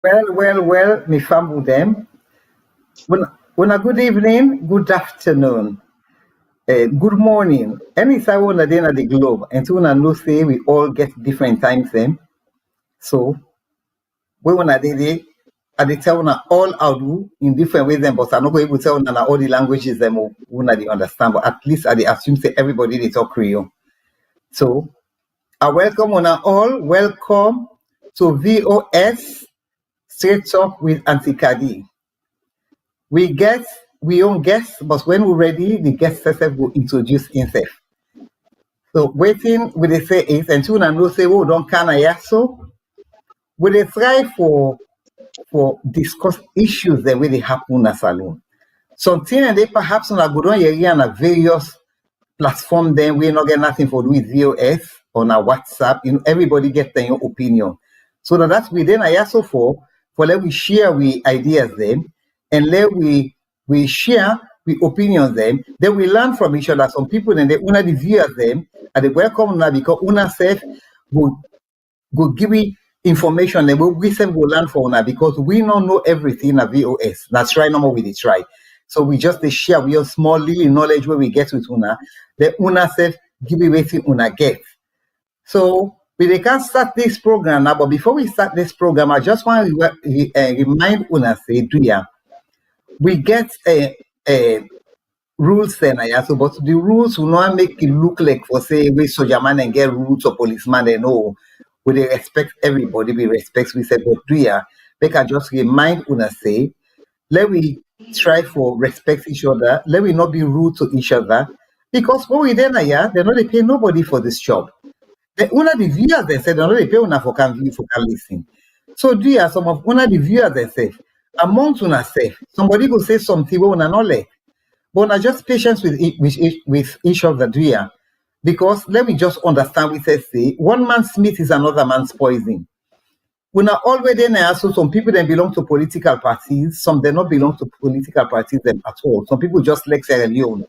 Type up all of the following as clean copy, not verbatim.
Well, me family them. When a good evening, good afternoon, good morning. Any time when I at the globe, and so when I know say we all get different times then. So when I did it, I did tell una all I do in different ways then, but I'm not going to tell una all the languages them when I understand, but at least I dey assume say everybody they talk Creole. So I welcome una all, welcome to VOS Straight Talk with Auntie Kadi. We own guests, but when we're ready, the guest herself will introduce himself. So waiting with the say is and soon and no say, oh, don't can I so we dey try for discuss issues that really happen in a salon. Something and they perhaps on a good on here and a various platform then we not get nothing for do with VOS on our WhatsApp, everybody get their own opinion. So that's within I also for let we share we ideas then and let we share we opinions them, then we learn from each other. Some people and they una the viewers them and they welcome now because una self will give me information and we self will learn from una because we don't know everything at VOS. That's right, no more we dey try. So we just dey share we have small little knowledge where we get with una, the una self give me waiting una get. So we can start this program now, but before we start this program, I just want to remind una say, do ya, we get rules then, so but the rules will not make it look like for say we soldier man and get rules or policeman and no, we dey respect everybody, we respect we say, but do ya, make I just remind una say, let we try for respect each other, let we not be rude to each other, because when we then they're not they pay nobody for this job. One of the viewers they said, they pay una for can view, for can listen. So do you some of one of the viewers they say, amongst una say, somebody will say something we una not like. But una just patience with each other, do you? Because let me just understand we say one man's meat is another man's poison. Una already there, so some people then belong to political parties, some they not belong to political parties them at all. Some people just like Sierra Leone.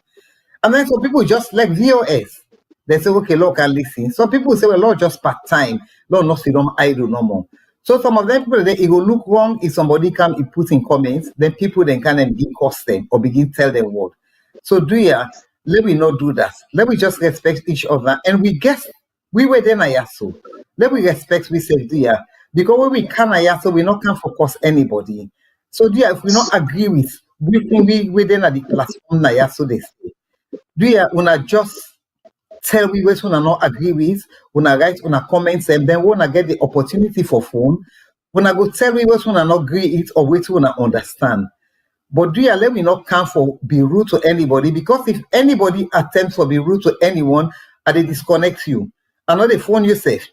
And then some people just like VOS. They say, okay, Lord can listen. Some people say, well, Lord, just part-time. Lord, not sit down idle no more. So some of them people, it will look wrong if somebody come and put in comments, then people then can begin cost them or begin tell them what. So do ya, let me not do that. Let me just respect each other. And we guess, we were then ayaso. Let me respect, we say, do ya. Because when we can ayaso, we not can focus anybody. So do ya, if we not agree with, we then at the platform ayaso they say. Do ya, una just tell me what una not agree with, una write una comments and then when I get the opportunity for phone, when I go tell me what una not agree it or wait una understand. But do you let me not come for be rude to anybody because if anybody attempts to be rude to anyone, they disconnect you. And not the phone yourself.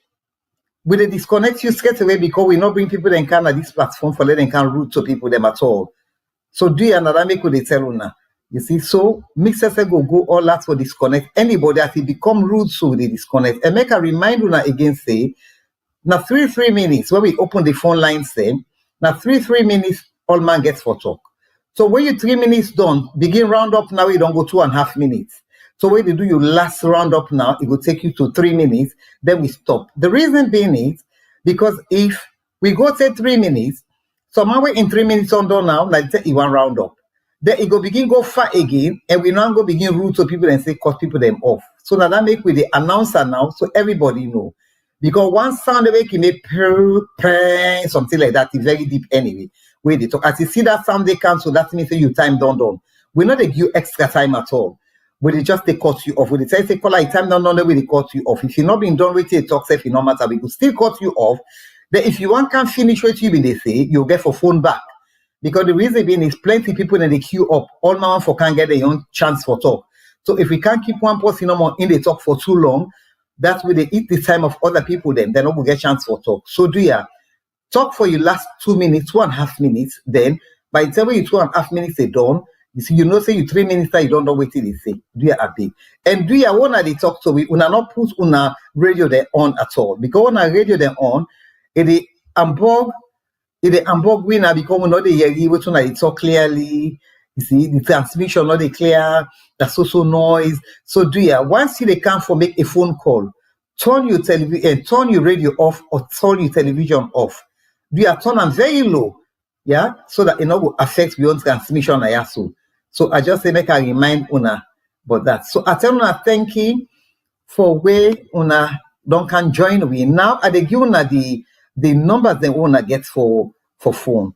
Will they disconnect you straight away because we not bring people in can at this platform for letting can rude to people them at all. So do you another make what they tell una? You see, so mixers go all that for disconnect. Anybody that it become rude, so they disconnect. And make a remind una again say, now 3 minutes when we open the phone line say, now 3 minutes all man gets for talk. So when you 3 minutes done, begin round up now, you don't go 2.5 minutes. So when you do your last round up now, it will take you to 3 minutes, then we stop. The reason being is because if we go say 3 minutes, somehow in 3 minutes on done now, like say you want round up. Then it go begin go far again, and we now go begin rude to people and say cut people them off. So now that make with the announcer now, so everybody know. Because one sound they make it something like that is very deep anyway. Where they talk, as you see that sound they come, so that means you time done. We not they give you extra time at all. When they just they cut you off. When they say call time done, when they cut you off. If you not been done with it, talk if it no matter, we could still cut you off. Then if you want can finish what you been they say, you'll get for phone back. Because the reason being is plenty people in the queue up. All man for can't get their own chance for talk. So if we can't keep one person no more in the talk for too long, that's where they eat the time of other people. Then they don't get chance for talk. So do ya talk for your last 2 minutes, 2.5 minutes. Then by the time you 2.5 minutes they done, you see you know say you 3 minutes that you don't know what they say. Do ya a big and do ya one they talk so we una not put una radio there on at all because when I radio them on, it is Hamburg. If the Hamburg winner become not the year, which one I talk clearly, you see, the transmission not the clear, the social noise. So do ya once they come for make a phone call, turn your television, turn your radio off or turn your television off. do you turn them very low, yeah, so that it not will affect beyond transmission ayaso. So I just say make I remind una about that. So I tell una thank you for where una don't can join we. Now I dey give una the numbers that una get for phone.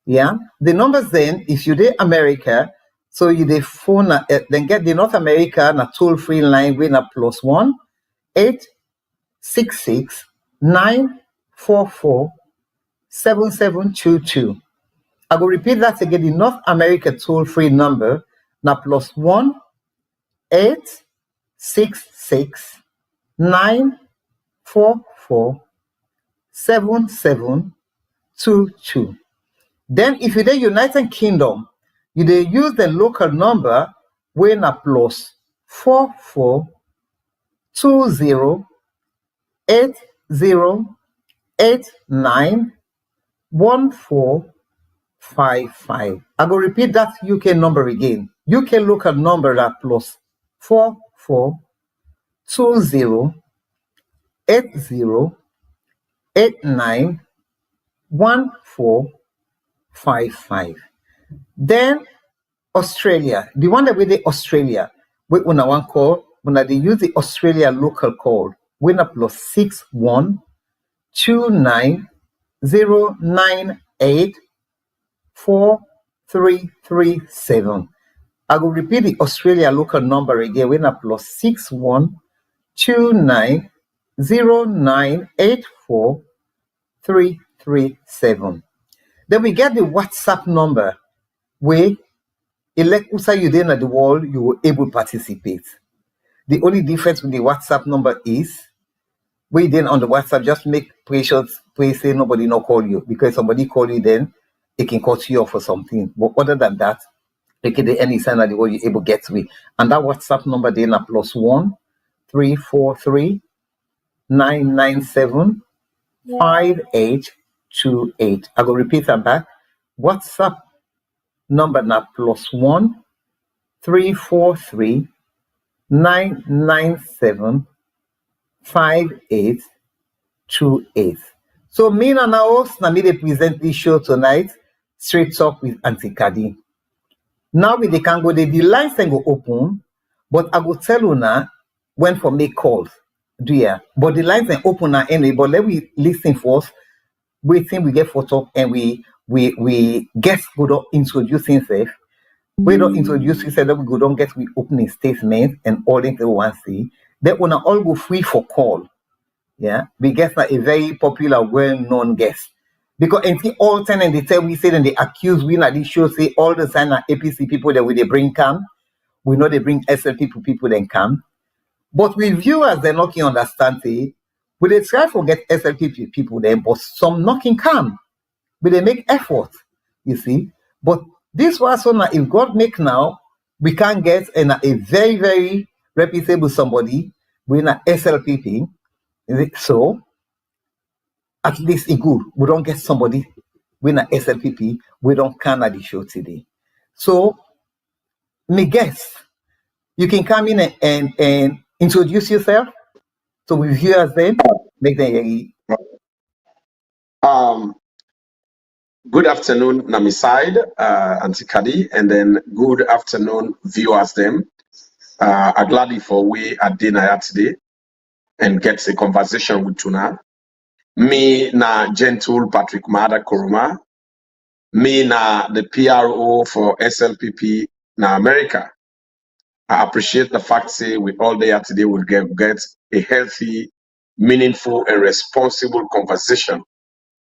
Yeah, the numbers then if you dey America, so you dey phone then get the North America na toll free line with na +1 866 944 7722. I will repeat that again. The North America toll free number na +1 866 944 7722. Then if you're the United Kingdom, you dey use the local number wey na +44 20 80 89 1455. I will repeat that UK number again. UK local number that +44 20 80 89 1455. Then Australia, the one that we did Australia, we una one call, when they use the Australia local call, we na +61 29 098 4337. I will repeat the Australia local number again. We na +61 29 0984 337. Then we get the WhatsApp number where elect usa you there in the world, you will able to participate. The only difference with the WhatsApp number is we then on the WhatsApp just make precious pray say nobody no call you, because somebody call you then it can cut you off for something. But other than that, they can do any sign of the world you're able to get to it. And that WhatsApp number then a +1 343 997 5828. I will repeat that back. WhatsApp number na +1 343 997 5828. So me and our host na me dey present this show tonight, Straight Talk with Auntie Kadi. Now we can go the lines can go open, but I will tell you now when for make calls. Do ya? But the lines are open now anyway. But let we listen first. We think we get for talk and we get good up introduce himself. We don't introduce himself, then we go don't get we opening statement and all things we want to see. Then we all go free for call. Yeah, we get a very popular, well-known guest. Because in all time and they tell we say and they accuse we at this show say all the time are APC people that we they bring come. We know they bring SLP people then come. But we viewers they not can understand say we they try to get SLP people then, but some knocking come. But they make effort, you see. But this was one if God make now, we can get a very, very reputable somebody with an SLP. So at least it's good. We don't get somebody with an SLPP. We don't can at the show today. So me guess you can come in and introduce yourself. So we viewers then make them hear. Good afternoon, Namiside, Auntie Kadi, and then good afternoon, viewers them. I'm glad for we at dinner today and get a conversation with Tuna. Me na gentle Patrick Maada Koroma. Me na the PRO for SLPP na America. I appreciate the fact say we all there today will get a healthy, meaningful, and responsible conversation.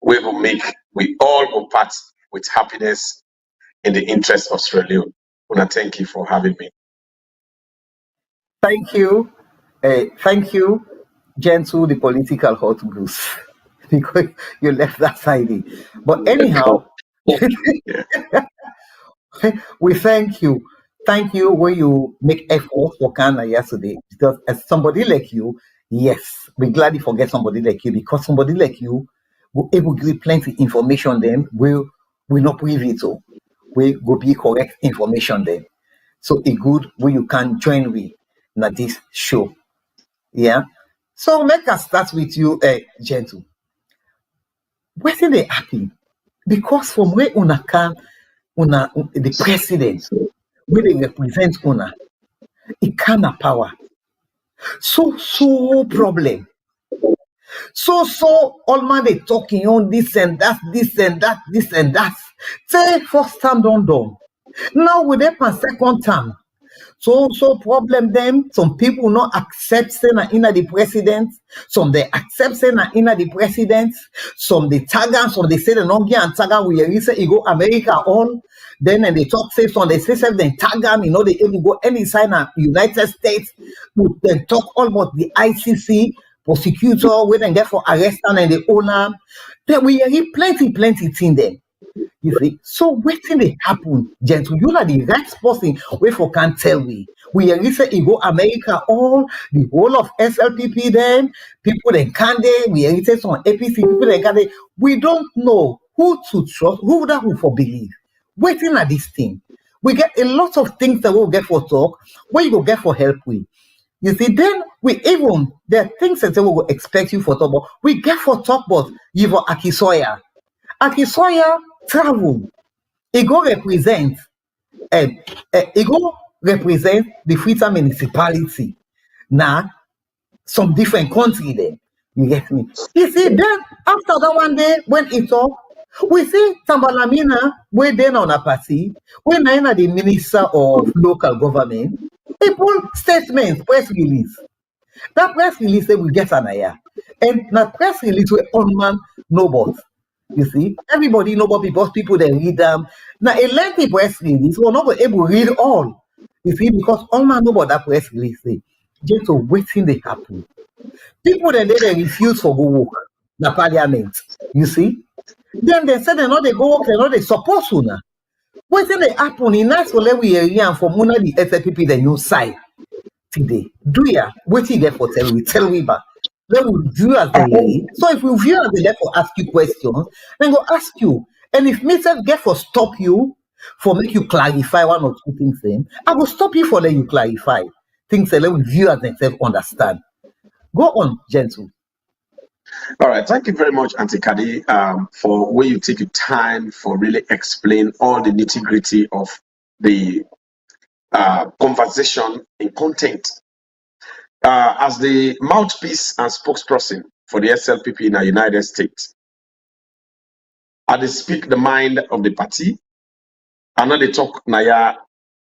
We will make we all go part with happiness in the interest of Sierra Leone. I thank you for having me. Thank you, gentle the political hot goose, because you left that side. But anyhow, we thank you. Thank you when you make effort for Ghana yesterday. Because as somebody like you, yes, we're glad to forget somebody like you, because somebody like you will able to give plenty information then will not privy to. We will be correct information then. So it's good when you can join me in this show. Yeah. So make us start with you, Gentle. wetin dey happen? Because from where una come, the president, wey dey represent una, e come na power. So problem. So all man dey talking on this and that. Say first term don done. Now we dey for second term. So problem them. Some people not accept say na inna the president. Some they accept say na inna the president. Some they tag am. Some they say they not get and tag am. We hear say he go America on. Then they talk say some they say they tag am. You know they even go any sign na United States. Then talk all about the ICC prosecutor. We then get for arrest and the owner. Then we hear plenty thing them. You see, so wetin dey happen, gentle? You are the right person wey for can tell me. We hear say e go America, all the whole of SLPP then people then can dey. We hear say some APC people then can dey. We don't know who to trust, who that who for believe. Waiting at this thing, we get a lot of things that we'll get for talk. Where you go get for help with. You see, then we even there are things that we will expect you for talk, but we get for talk, but you for Akisoya. Akisoya travel. He go represent the Freetown municipality. Now, some different country there. You get me? You see, then after that one day, when it talk, we see Tambalamina, where then on a party, when Naina the minister of local government, people statements, press release. That press release say we get an aya. And that press release we on man no boss. You see, everybody know about people they read them. Now a lengthy press release, we're not able to read all. You see, because all man know about that press release say, just to waiting they happen. People then they refuse for go work the parliament. You see? Then they said they know they go work, they know they support sooner. Waiting they happen in nice for let we hear from one of the SLPP the new side today. Do ya waiting there for tell me back. Then we view as the lady. So if we view as the lady for ask you questions, then go ask you. And if me self get for stop you, for make you clarify one or two things, then I will stop you for let you clarify things that let we view as themselves understand. Go on, gentle. All right, thank you very much, Auntie Kadi, for where you take your time for really explain all the nitty-gritty of the conversation and content. As the mouthpiece and spokesperson for the SLPP in the United States, I dey speak the mind of the party, and I dey talk naya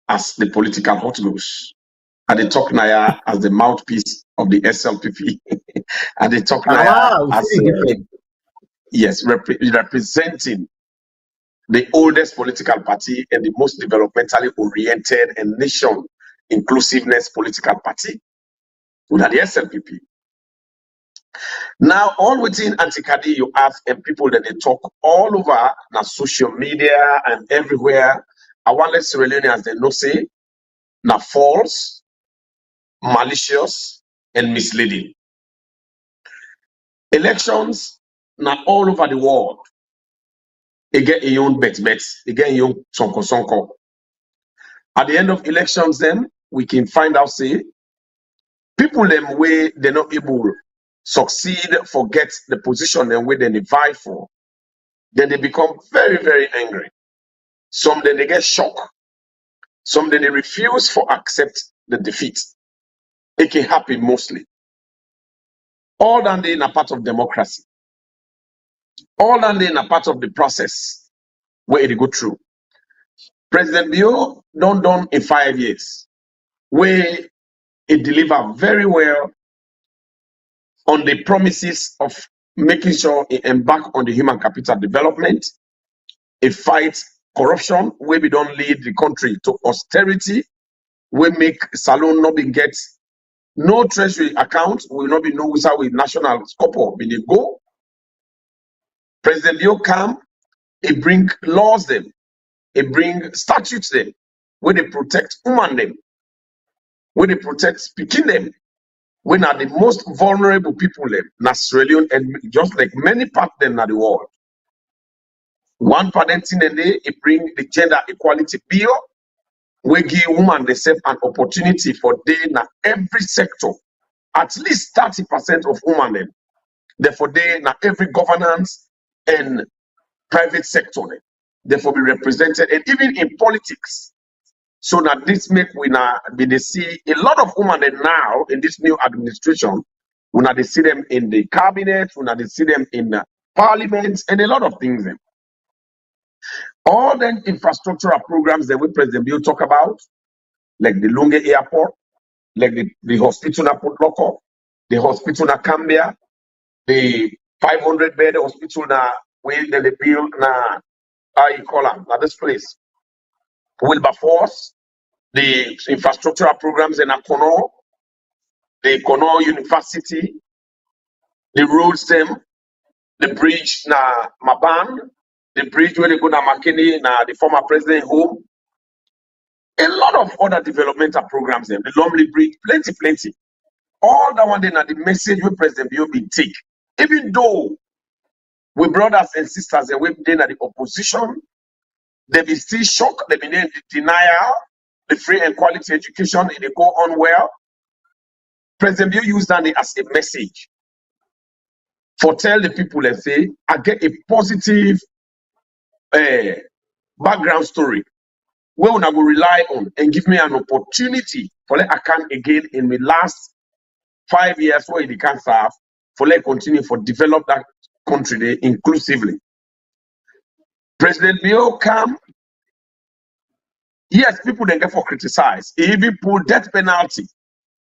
as the political hot goes. I dey talk naya as the mouthpiece of the SLPP. I dey talk naya as yes, representing the oldest political party and the most developmentally oriented and nation inclusiveness political party. With the SLPP. Now, all within Antikadi, you have and people that they talk all over na social media and everywhere. I want let Sierra Leoneans they know say na false, malicious, and misleading. Elections na all over the world. They get a own bets, they get a own sonko. At the end of elections, then we can find out say people them way they're not able succeed, forget the position and way they vie for, then they become very angry. Some then they get shocked. Some then they refuse for accept the defeat. It can happen mostly. All that they in a part of democracy. All that they in a part of the process where it go through. President Bio done in 5 years, where it deliver very well on the promises of making sure it embark on the human capital development. It fights corruption, where we don't lead the country to austerity, we make Salon not be get no treasury account, will not be no without with national scope when they go. President Bio come, it bring laws them, it bring statutes them, where they protect women them, where they protect speaking them. We are the most vulnerable people them, Sierra Leone, and just like many parts them in the world. One part thing a day, it bring the gender equality bill, we give women themselves an opportunity for day in every sector, at least 30% of women them. Therefore, they in every governance, and private sector, therefore be represented, and even in politics. So that this make we now be they see a lot of women now in this new administration. We now they see them in the cabinet, we now they see them in the parliament, and a lot of things. All the infrastructural programs that we President Bill talk about, like the Lunge Airport, like the hospital na Port Loko, the hospital na Cambia, the 500-bed hospital na where they build na how you call them, na this place, Wilberforce, the infrastructural programs in Akono, the Kono University, the roads them, the bridge na Maban, the bridge where they go na Makeni na the former president home, a lot of other developmental programs them, the Lumley Bridge, plenty. All that one then are the message we President Bio be take. Even though we brothers and sisters and we then at the opposition, they be still shocked, they be in the denial, the free and quality education, they go on well. President Bio used that as a message for tell the people and say, I get a positive background story where I will rely on and give me an opportunity for let I can again in the last 5 years where they can serve for let continue for develop that country there inclusively. President Bio come, yes, people then get for criticize. He even pull death penalty.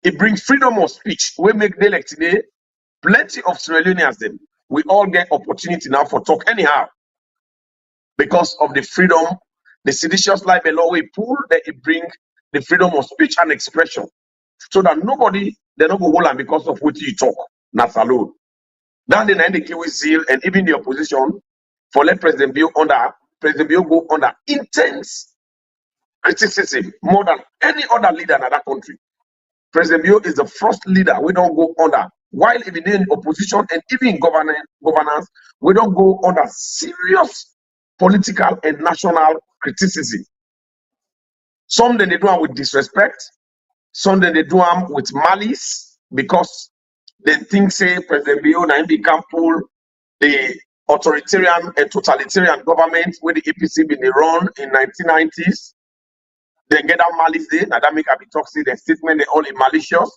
It brings freedom of speech. We make the elect today. Plenty of Sierra Leoneans them. We all get opportunity now for talk anyhow. Because of the freedom, the seditious libel law we pull, that it bring the freedom of speech and expression. So that nobody, they don't go hold on because of what you talk. That's alone. Then the end the with zeal and even the opposition for let President Bio go under intense criticism more than any other leader in that country. President Bio is the first leader we don't go under. While even in opposition and even in governance, we don't go under serious political and national criticism. Some they do them with disrespect, some they do them with malice because they think say President Bio na him become pull the authoritarian and totalitarian government where the APC been run in 1990s. They get that malice there, now that make a bit toxic, the statement they all malicious.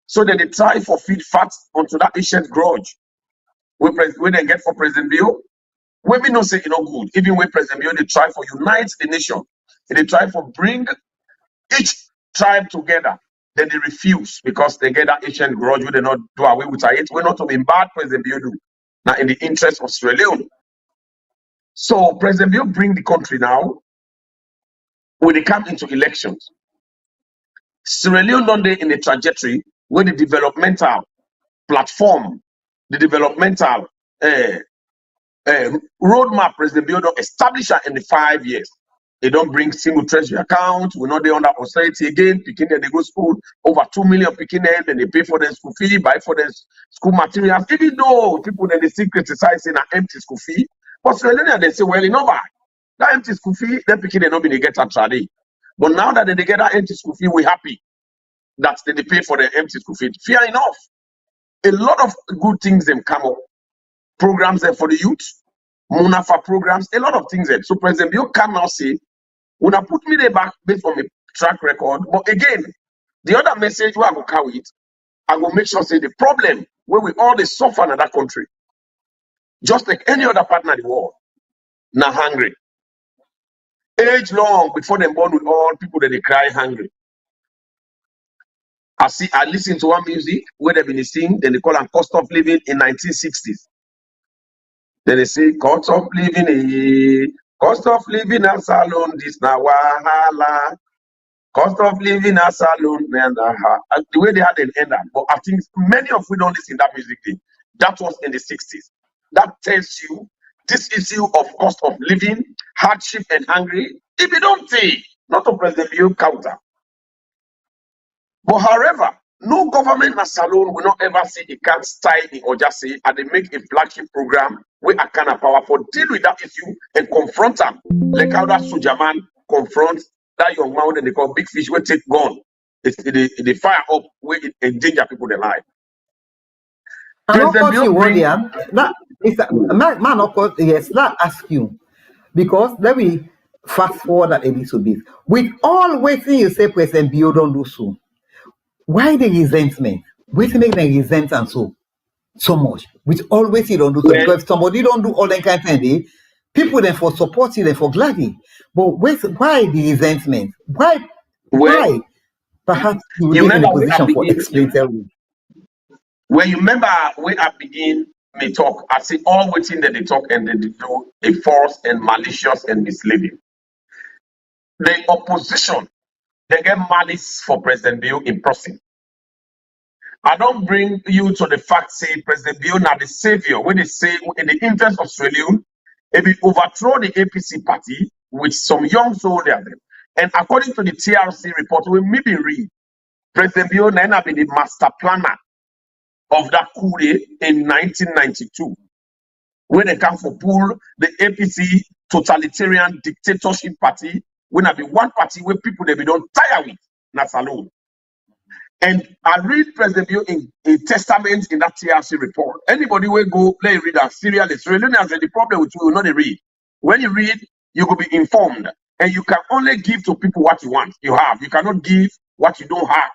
So then they try for feed fat onto that ancient grudge. We then get for President Bio. We be no say you know good. Even when President Bio they try for unite the nation. They try for bring each tribe together. Then they refuse because they get that ancient grudge we they not do away with it. We're not to be bad President Bio do. Now in the interest of Sierra Leone. So President Bio bring the country now when they come into elections. Sierra Leone don't they in the trajectory where the developmental platform, the developmental roadmap President Bio don't establish in the 5 years. They don't bring single treasury account. We're not there under austerity again. Picking them, they go school over 2 million picking them, then they pay for their school fee, buy for their school materials. Even though people then they still criticizing an empty school fee, but Sierra Leone they say, well, you know what? That empty school fee, then picking they not be they get a trade. But now that they get that empty school fee, we're happy that they pay for the empty school fee. Fair enough. A lot of good things them come up. Programs there for the youth, Munafa programs, a lot of things there. So President Bio can now say, when I put me there back based on my track record, but again, the other message where I go carry it, I go make sure say the problem where we all they suffer in that country, just like any other partner in the world, now hungry. Age long before them born with all people that they cry hungry. I listen to one music where they've been sing, then they call them cost of living in 1960s. Then they say cost of living a salon, this na wahala. Cost of living a salon, the way they had an end up. But I think many of we don't listen to that music thing. That was in the 60s. That tells you this issue of cost of living, hardship and hungry. If you don't think, not a President Bio counter. But however, no government na salon will not ever see it can't style it or just say, and they make a flagship program where I can have power for deal with that issue and confront them. Like how that soldier man confronts that young man that they call big fish where take gun. They fire up where it endanger people their life. I don't cut you one there. It's a, man, of course, yes, let ask you. Because let me fast forward a little bit. With all waiting, you say President Bio don't do so. Why the resentment? Wait make them resent and so much. With always you don't do so. Well, Because if somebody don't do all that kind of thing, people then for supporting them for gladly. But wait, why the resentment? Why? well, Why? Perhaps you will you be in remember a we are position for begin. explain tell me. When you remember we are begin me talk, I see all waiting that they talk and they do a false and malicious and misleading. The opposition, they get malice for President Bill in person. I don't bring you to the fact say President Bill now the savior when they say in the interest of Sierra Leone, if we overthrow the APC party with some young soldiers. And according to the TRC report, we maybe read President Bill now be the master planner of that coup in 1992 when they come for pull the APC totalitarian dictatorship party when I be one party where people they be don't tire with that's alone. And I read President Bill in a testament in that TRC report. Anybody will go play read that serially. So you has the problem with you will not read. When you read, you will be informed, and you can only give to people what you want. You have. You cannot give what you don't have.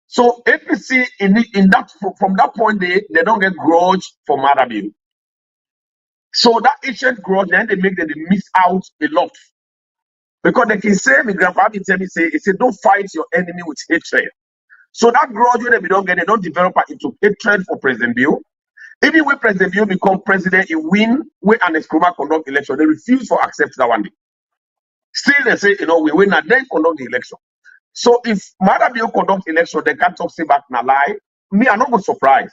So APC in that from that point they don't get grudge for Maada Bill. So that ancient grudge then they make them they miss out a lot. Because they can say, my grandpa can tell me say, he said, don't fight your enemy with hatred. So that grudge when they don't get, they don't develop into hatred for President Bill. Even when President Bill become president, he win when an Koroma conduct election. They refuse to accept that one day. Still they say, we win and then conduct the election. So if Maada Bill conduct election, they can't talk say back na lie. Me, I'm not going to surprise.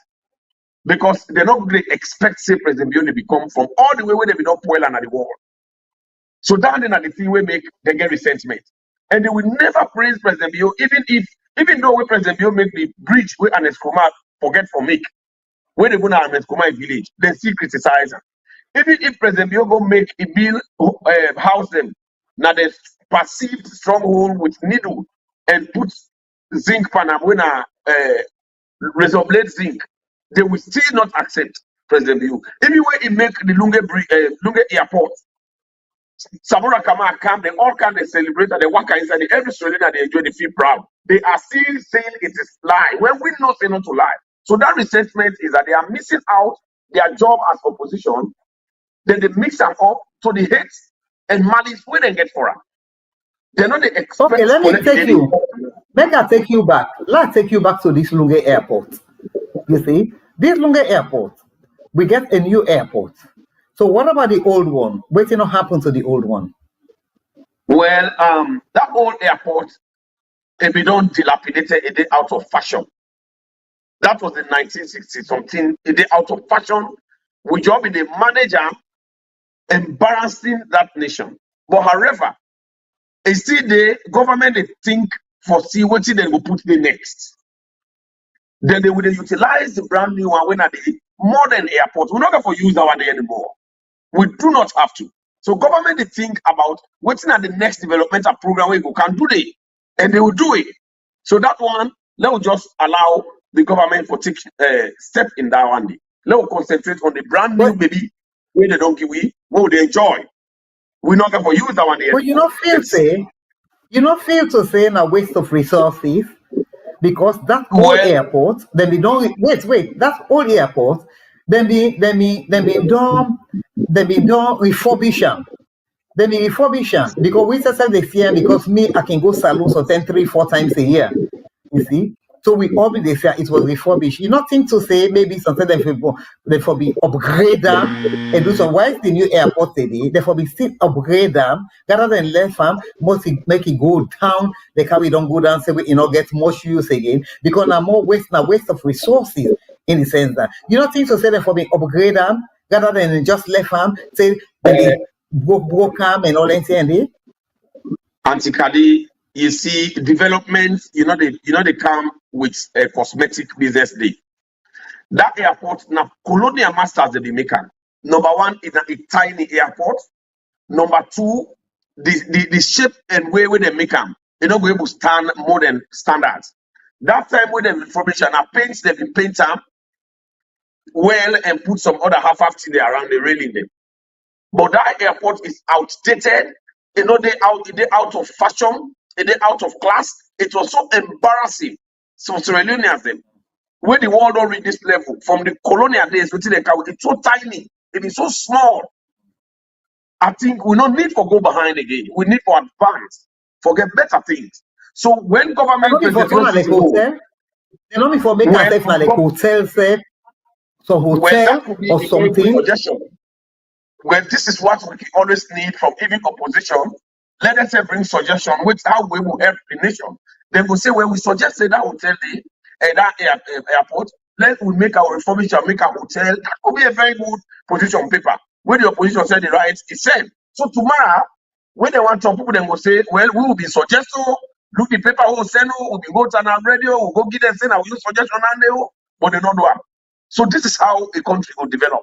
Because they're not going to expect say President Bill to become from all the way where they be not spoil under the wall. So down then at the thing we make they get resentment. And they will never praise President Bill, even though we President Bill make the bridge where an Koroma forget for make. When they go to an Koroma village, they still criticize them. Even if President Bill go make a bill house them, now they perceived stronghold with needle and put zinc panel when razor blade zinc, they will still not accept President Bill. Even when he make the Lunge airport, Samora Kama come, they all come, they celebrate, and they walk inside. Every Australian they enjoy, they feel proud. They are still saying it is lie when we not say not to lie. So that resentment is that they are missing out their job as opposition. Then they mix them up to the hate and malice where they get for them. They're not the expect. Okay, let me take you. Make I take you back. Let's take you back to this Lunge airport. You see, this Lunge airport, we get a new airport. So what about the old one? What's going to happen to the old one? Well, that old airport, if we don't dilapidate it, is out of fashion. That was in 1960 something. It is out of fashion. We job in the manager embarrassing that nation. But however, it's still the government they think for see what they will put the next. Then they will utilize the brand new one when at the modern airport. We're not going to use that one anymore. We do not have to. So government they think about what's at the next developmental program we can do it, and they will do it. So that one, let us just allow the government to take step in that one day. Let us concentrate on the brand new baby where they don't give we, what they enjoy. We're not going to use that one day. But you not feel to say a waste of resources because that old airport, then we don't wait, that old airport, then we done refurbish them. Then we refurbish them because we just have the fear because me I can go salon so 3-4 times a year. You see? So we all be the fear it was refurbished. You not think to say maybe something they for be upgrade them and do some why is the new airport today? Therefore be still upgrade them rather than left them, must make it go down. The car we don't go down, say we get much use again because now more waste of resources in the sense that you not think to say therefore be upgrade them rather than just left them, say they broke them and all that thing. Antikadi, you see development, they come with a cosmetic business day. That airport now colonial masters they be making. Number one is a tiny airport. Number two, the shape and way where they make them, they don't go able to stand more than standards. That time when they refurbish and paint, they be paint them. well and put some other half thing there around the railing there. But that airport is outdated. You know, they out of fashion, they out of class. It was so embarrassing. So Sierra Leoneans them, when the world don't reach this level, from the colonial days, it's so tiny, it is so small. I think we don't need for go behind again. We need for advance, for get better things. So when government They don't need for make well, a like hotel, say, so well, hotel that could be or a very good something. suggestion. Well, this is what we always need from even opposition. Let us say bring suggestion which how we will help the nation. Then we say when we suggest that hotel that airport, let we make our reformation, make a hotel. That could be a very good position paper. When the opposition said the right, it's said. So tomorrow, when they want some people, then will say, well, we will be suggesting. Look, the paper will send, we'll be go to our radio, we'll go give them saying, I will use suggestion and they but they don't do it. So this is how a country will develop.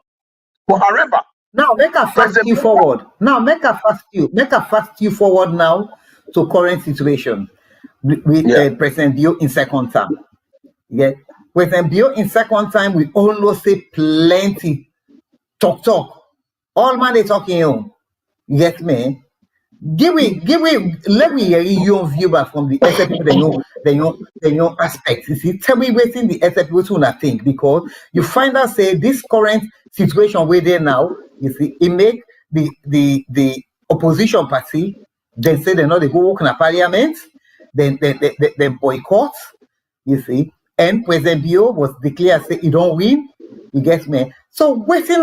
But however, now make a fast you forward. Now make a fast you forward now to current situation with President Bio in second term. Yeah, President Bio in second time, we almost say plenty talk. All man they talking you. Yes, man. Let me hear your view back from the SFP, the new aspect. You see, tell me waiting the SFP what you think, because you find out say this current situation we're there now, you see, it make the opposition party, they say they know they go work in a parliament, then they boycott, you see, and President Bio was declared say he don't win, you get me. So waiting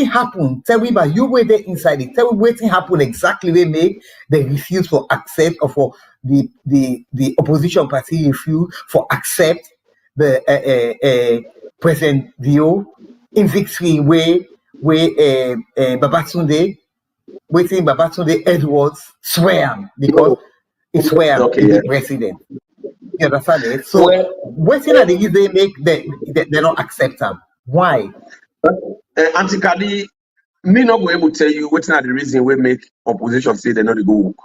happen. Tell me about you were there inside it. Tell me waiting happen exactly they make they refuse for accept or for the opposition party refuse for accept the President Bio in victory where Babatunde waiting Babatunde Edwards swear because he swear the president. You understand it? So waiting at the they make they don't accept them. Why? Auntie Kadi, me not go able to tell you what's not the reason we make opposition say they not go work.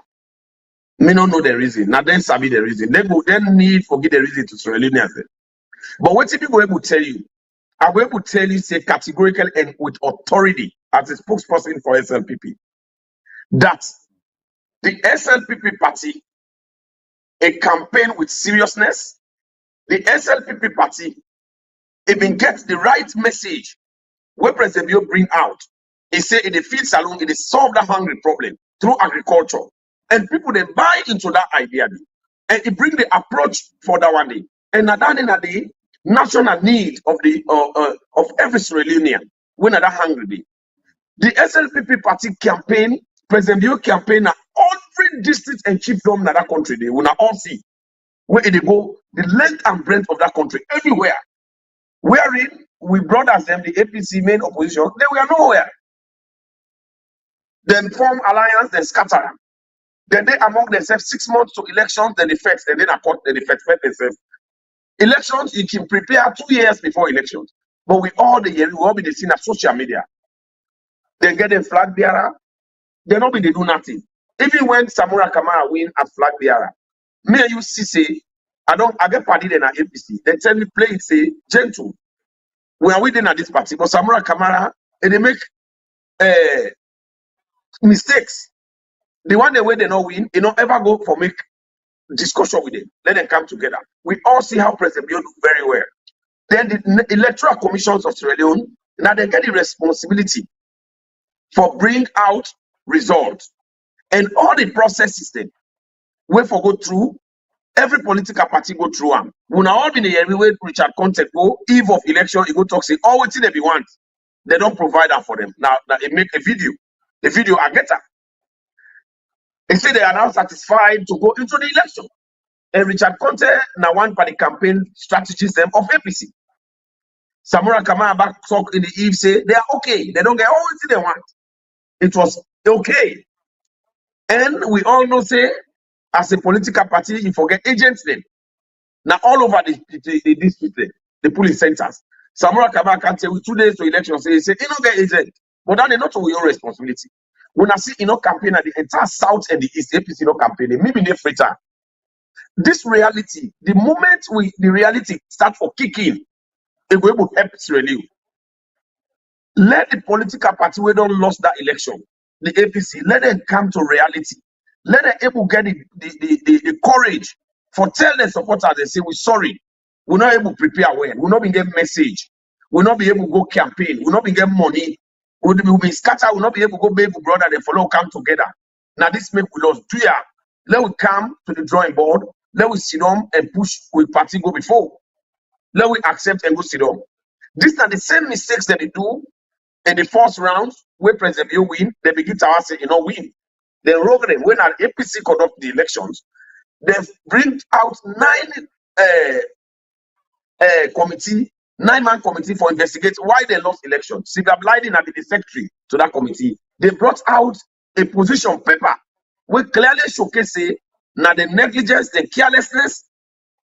Me not know the reason. Now then sabi the reason. They need forget the reason to Sierra Leoneans. But what if people able to tell you? I will able to tell you say categorically and with authority as a spokesperson for SLPP that the SLPP party a campaign with seriousness. The SLPP party even gets the right message. Where President Bio bring out, he say in the field salon, it is solve the hungry problem through agriculture, and people then buy into that idea, and it bring the approach for that one day, and at the national need of the of every Sierra Leonean when that hungry day. The SLPP party campaign, President Bio campaign, every district and chiefdom in that country they will all see where they go the length and breadth of that country everywhere. Wherein we brothers them, the APC main opposition, they were nowhere. Then form alliance, then scatter them. Then they among themselves 6 months to elections, then effects, then accord, then effects themselves. Elections, you can prepare 2 years before elections. But with all the years, we all be the scene of social media. They get a flag bearer, they not be they do nothing. Even when Samura Kamara win as flag bearer, me and you see say, I get party in our APC. They tell me play it say gentle. We are within at this party, but Samura Kamara and they make mistakes. The one way they not win, they don't ever go for make discussion with them. Let them come together. We all see how President Bio do very well. Then the electoral commissions of Sierra Leone, now they get the responsibility for bring out results. And all the processes then, we for go through, every political party go through them. We now all been the everywhere Richard Content go, eve of election, he go talk, say, all what they want. They don't provide that for them. Now they make a video. The video I get that. They say they are now satisfied to go into the election. And Richard Conte now one for the campaign strategies them of APC. Samura Kamara back talk in the eve say they are okay. They don't get all what they want. It was okay. And we all know say as a political party, you forget agents them. Now all over the district, the police centers. Samura Kamara can say with 2 days to election, say you don't get agent. But that is not your responsibility. When I see campaign at the entire south and the east, APC campaign, maybe they fritter. This reality, the moment the reality start for kicking, it will help Sierra Leone. Let the political party we don't lost that election, the APC, let them come to reality. Let them able get the courage for tell their supporters and say, we're sorry. We're not able to prepare well. We're not being get message. We'll not be able to go campaign. We'll not be get money. We'll be scattered. We'll not be able to go baby brother. They follow come together. Now this make we lost 2 years. Let we come to the drawing board. Let we sit down and push with party go before. Let we accept and go sit down. These are the same mistakes that they do in the first round, where President Bill win, they begin to say, win. Then rogue them. When an APC conduct the elections, they bring out 9-man committee for investigate why they lost election. Sylvia Blyden had been the secretary to that committee. They brought out a position paper which clearly showcases now the negligence, the carelessness,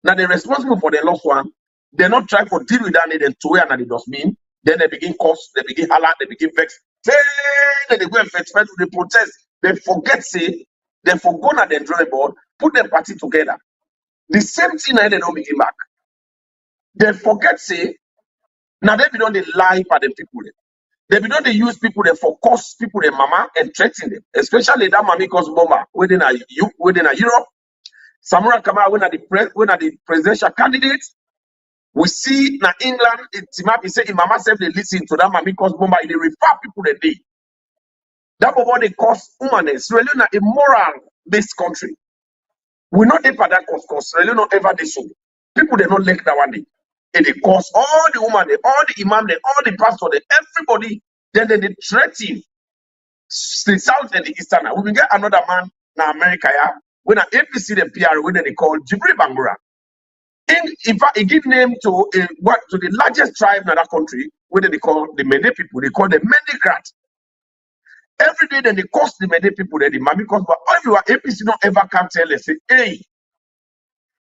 now they're responsible for the lost one. They're not trying to deal with that need and to where and it does mean. Then they begin curse, they begin holler, they begin vex. Then they go and fetch, they protest. They forget, say, they forgot at the drawing board, put their party together. The same thing now they don't begin back. They forget, say, now they don't lie for the people. They don't use people they for cost people their mama and threaten them, especially that mommy cause bomber within a Europe. Samura Kama when are the presidential candidates. We see now England, Timothy say Mama said they listen to that mommy cause bomber, they refer people the day. That what they cause humanist. Really not a moral-based country. We not there for that cause really not ever they so. People they not like that one day. And they cause all the women, all the imam, all the pastor, everybody, then they threaten the south and the eastern. We will get another man in America, yeah, when an APC the PR, when they call Jibril Bangura. In fact, he give name to the largest tribe in that country, where they call the Mende people, they call them Mendecrat. Every day then they cost the Mende people there, the Mami cost, but everywhere APC don't ever come tell us, say, hey,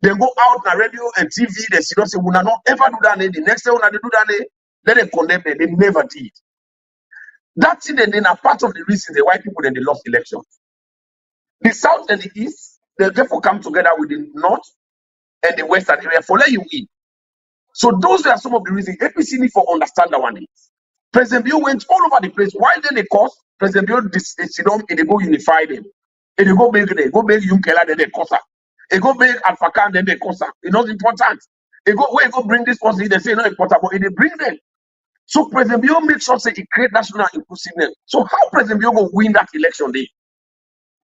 they go out on radio and TV, they say, we not ever do that. The next day when they do that, then they condemn them. They never did. That's it, and then a part of the reason the white people then they lost elections. The south and the east, they therefore come together with the north and the western area for let you win. So those are some of the reasons APC need for understand that one. President Bill went all over the place. Why then they cause President Bill and they go unify them. And they go make Yunkela, then they cause her. They go make Alpha Khan, then they cause her. It's not important. They go where go bring this person, they say not important, but they bring them. So President Bill makes sure say he create national inclusiveness. So how President Bill go win that election day?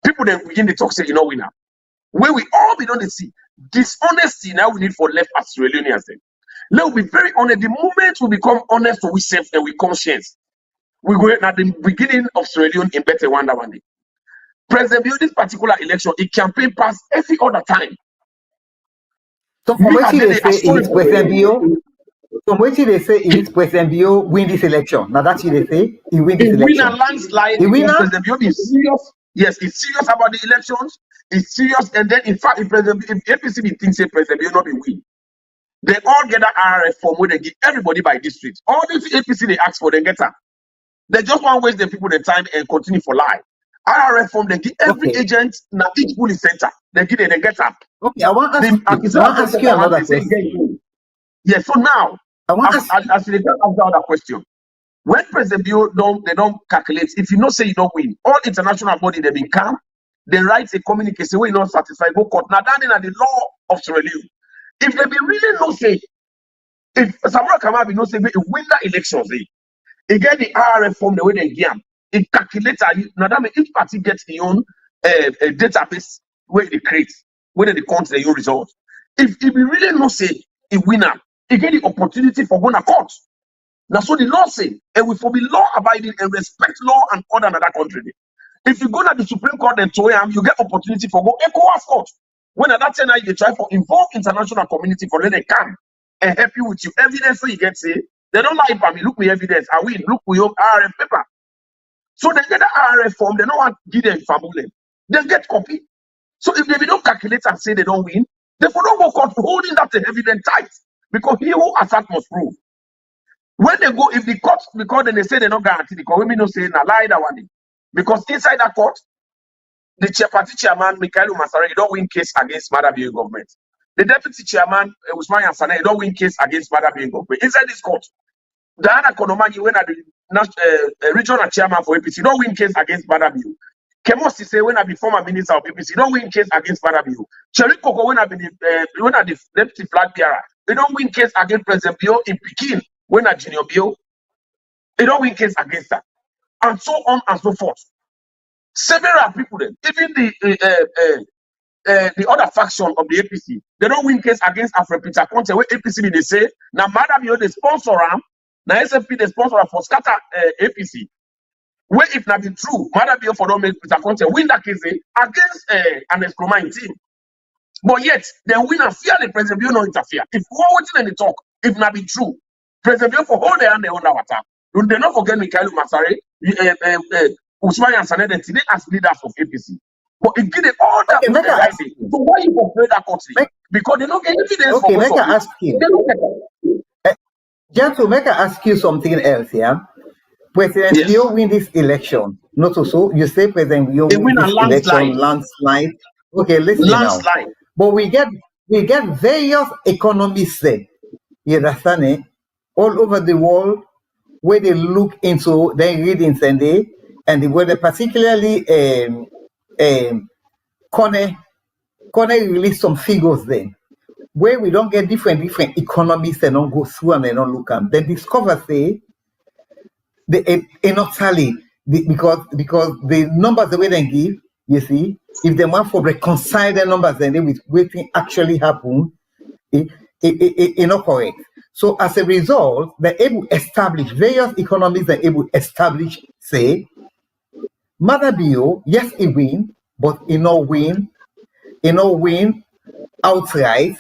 People then begin to talk say winner. Where we all be don't see dishonesty now we need for left as Sierra Leoneans. Let's be very honest. The moment we become honest to ourselves and we conscience, we go at the beginning of Sierra Leone in better one day. President Bill, this particular election, it campaign pass every other time. So from what they say in this President Bill, President Bill win this election. Now that's what they say, he win this election. Win a landslide. President Bill is serious. Yes, it's serious about the elections. It's serious, and then in fact, if APC thinks say President Bill not be win, they all get an RRF form where they give everybody by district. All these APC they ask for, they get her. They just want to waste the people the time and continue for lie. RRF form they give every agent now each polling center. They give it, they get up. Okay, I want to ask you another question. Yes, so now I want to ask you another question. When President Bill they don't calculate, if you know say you don't win, all international body they been calm, they write a communique, say we're not satisfied, go court. Now that is the law of Sierra Leone. If they be really no say, if Samura Kama be no say we win that election, they get the RRF form the way they give them. It calculates now that means each party gets their own database where they create, where they count their own results. If we really no say a winner, he get the opportunity for going to court. Now so the law say, and we for be law abiding and respect law and order in another country. If you go to the Supreme Court and to him, you get opportunity for go ECOWAS court. When at that time you try for involve international community for let them come and help you with your evidence, so you get say they don't lie for me. Look me evidence. I win. Look with your RF paper. So they get the RF form. They don't want to give them family. They get copy. So if they don't calculate and say they don't win, they don't go court holding that evidence tight because he who assert must prove. When they go, if the court, because then they say they don't guarantee the court, we don't say na lie that one. Because inside that court, the party chairman, Mikhail Masare, he don't win case against Maada government. The deputy chairman, Usman Yansana, he don't win case against Maada government. Inside this court, the other Koroma, when regional chairman for APC, don't win case against Badabio. Kemosi say when I be former minister of APC, don't win case against Badabio. Cherry Coco when I be the deputy flag bearer, they don't win case against President Bio in Pekin when I junior Bio. They don't win case against that, and so on and so forth. Several people then, even the other faction of the APC, they don't win case against Alfred Peter Conte where APC be they say now Maada be the sponsor am, now SFP the sponsor for scatter APC. Where if not be true, Maada be for don't make Peter Conte win that case against an exclamation team. But yet they win and fear the President Bio no interfere. If what in the talk, if not be true, President Bio for hold their hand they under water. They not forget Mikhail Masare, Usman and Saned today as leaders of APC. But it give them all that the right thing. So why you compare that country? Because they don't get evidence. Okay, make I ask you. Just to make I ask you something else, yeah. President Bio win this election. Not so you say President Bio win this election landslide. Okay, listen now. But we get various economists there. You understand it? All over the world where they look into their readings and where they particularly Kone released some figures then where we don't get different economists and don't go through and they don't look at. They discover say they not tally because the numbers the way they give, you see, if they want to reconcile the numbers then they with what actually happen, it not correct. So as a result, they're able to establish various economists are able to establish say Maada Bio, yes, it win, but it no win outright.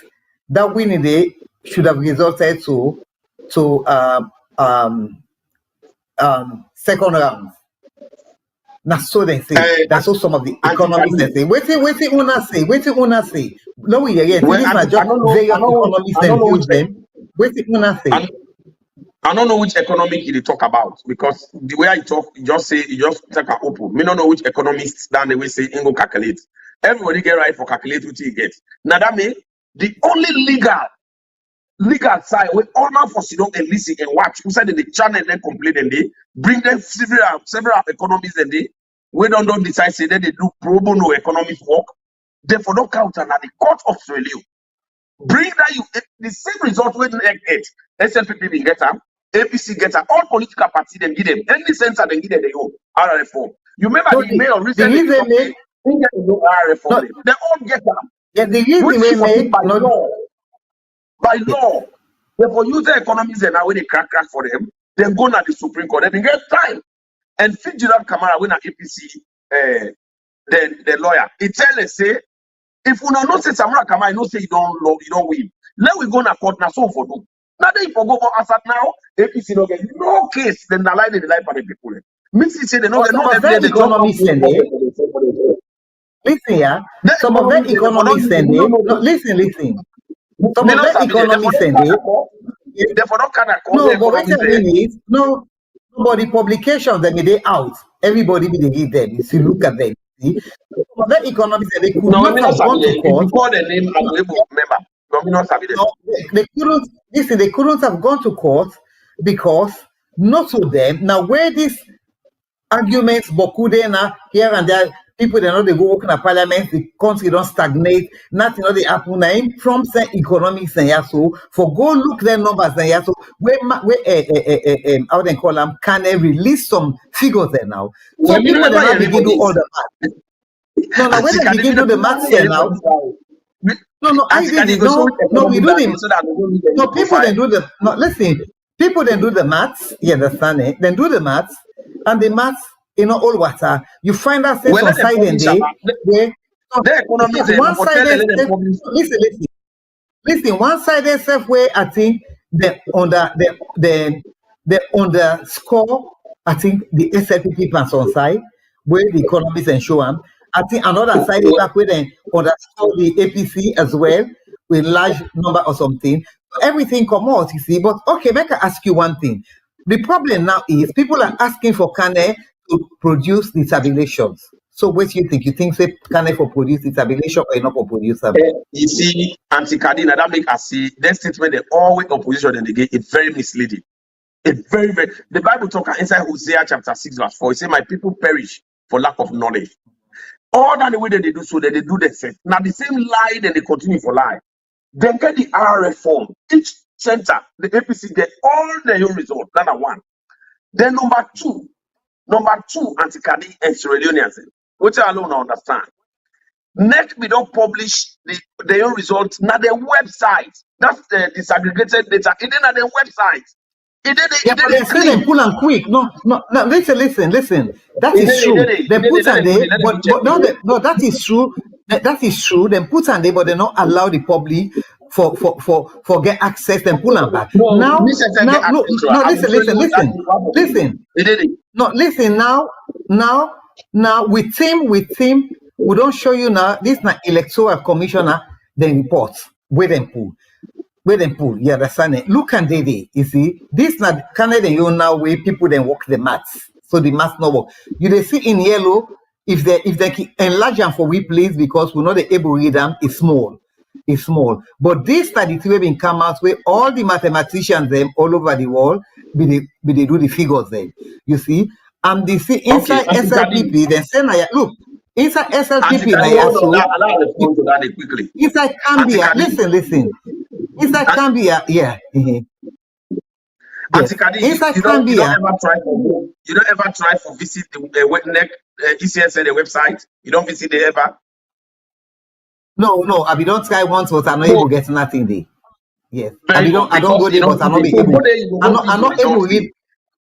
That winning day should have resulted to second round. That's so they say. That's what some of the economists they say. Wait till una say. No, we again. This is not just various economists and use them. Wait till una say. I don't know which economic you talk about because the way I talk, you just take a open. Me don't know which economists down the way say go calculate. Everybody get right for calculate what you get. Now that means the only legal side where all man for sit down and listen and watch who said the channel then complain and they bring them several economists and they we don't decide say that they do pro bono economic work. Therefore don't count and at the court of Australia. Bring that you the same result when they get SLP get them, APC get them, all political parties then give them any center then give them the own RFO. You remember the mayor recently they all get them. Yeah, the reason they by law. Therefore use the economies and now when they crack for them, then go to the Supreme Court. They get time. And Fitzgerald Kamara when an APC the lawyer. He tell us say if we not say Samura Kamara, no say you don't win. Let we go to court now so for do. Now they for go for asset now, APC no get no case, then the lie the life of the people. Missy say they no get no economists and listen, yeah. Some of them economists and listen. Some of them economists and therefore not kind of no, but what I mean is no, but the publications that they out, everybody be they read them. If you look at them, see, some of them economists and they could not have gone to court. Before the name and label member, they couldn't. Listen, they couldn't have gone to court because not to them. Now where these arguments, Bokudena here and there. People they know they go work in a parliament, the country don't stagnate, nothing they happen. Now from say economics and yeah, so for go look their numbers and yeah, so where how they call them can they release some figures there now? So well, people they begin do all the math. No, when they begin do the maths here now. No, I did it. No, we do them. No, people then do the no. Listen, people then do the maths. You understand it? Then do the maths, and the maths. All water, you find that well, on side and day where one side listen, one side itself where I think the underscore, I think the SLP pants on side where the economists and show them. I think another side is that where they underscore the APC as well with large number or something. So everything come out, you see. But okay, make I ask you one thing. The problem now is people are asking for Kane to produce the tabulations. So what do you think? You think say Kane for produce the tabulation or not for produce tabulation? You see, Auntie Kadina, that make us see that statement they always opposition and they get it very misleading. The Bible talks inside Hosea chapter 6 verse 4. It says, my people perish for lack of knowledge. All that the way that they do so, that they do the same. Now the same lie, then they continue for lie. Then get the RF form. Each center, the APC get all the own results. That's one. Then number two, anti-Kadi and Sierra Leoneans, which I alone understand. Next, we don't publish the own results. Now the website. That's the disaggregated data. It didn't have the website. But they say they pull and quick. No. Listen. That is true. They put and they, but that is true. That is true. They put and they, but they not allow the public for get access. Then pull and back. Listen. No, listen. Now with him, we don't show you now. This na electoral commissioner. Then reports with them pull. You understand it? Look and they, you see, this not Canada, you now way people then walk the mats. So the mats no work. You they see in yellow, if they enlarge them for we please, because we're not able to read them, it's small. But this study will be come out where all the mathematicians them all over the world they do the figures then. You see? And they see inside SLPP, they say look, inside SLPP inside Cambia, listen. Inside Cambia, yeah. Yes. Inside Cambia, you don't ever try for visit the ECSN the website. You don't visit it ever. No. I don't try once, but I'm not able to get nothing there. Yes. I don't go there, but I'm not able. I'm not able to read.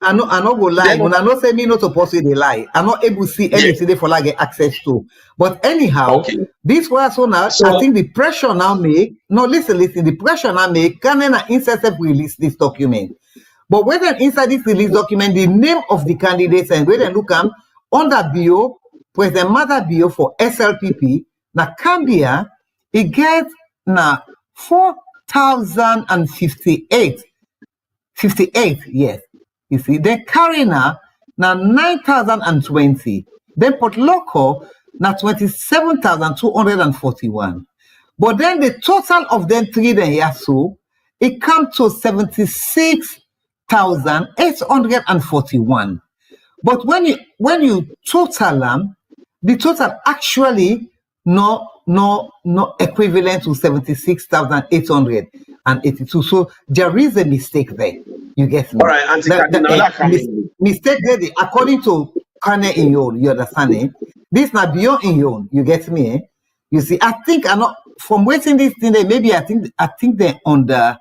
I not go lie. When I not say me not supposed to lie, I'm not able to see anything there for like get access to. But anyhow, this was so now. I think the pressure now make. No, listen. The pressure now make. Can an INSSF release this document? But when inside this release document, the name of the candidates and when they look under bio, President Maada bio for SLPP. Now Cambia, it gets now 4,058. 58, yes. You see, then Carina now 9,020. Then Port Loco now 27,241. But then the total of them three then here so it comes to 76,841. But when you total them, the total actually no equivalent to 76,882. So there is a mistake there. You get me? All right, mistake there, according to Kane in your, you understand it? This not beyond in your, you get me? Eh? You see, I think I'm not from waiting this thing there, maybe I think they're on the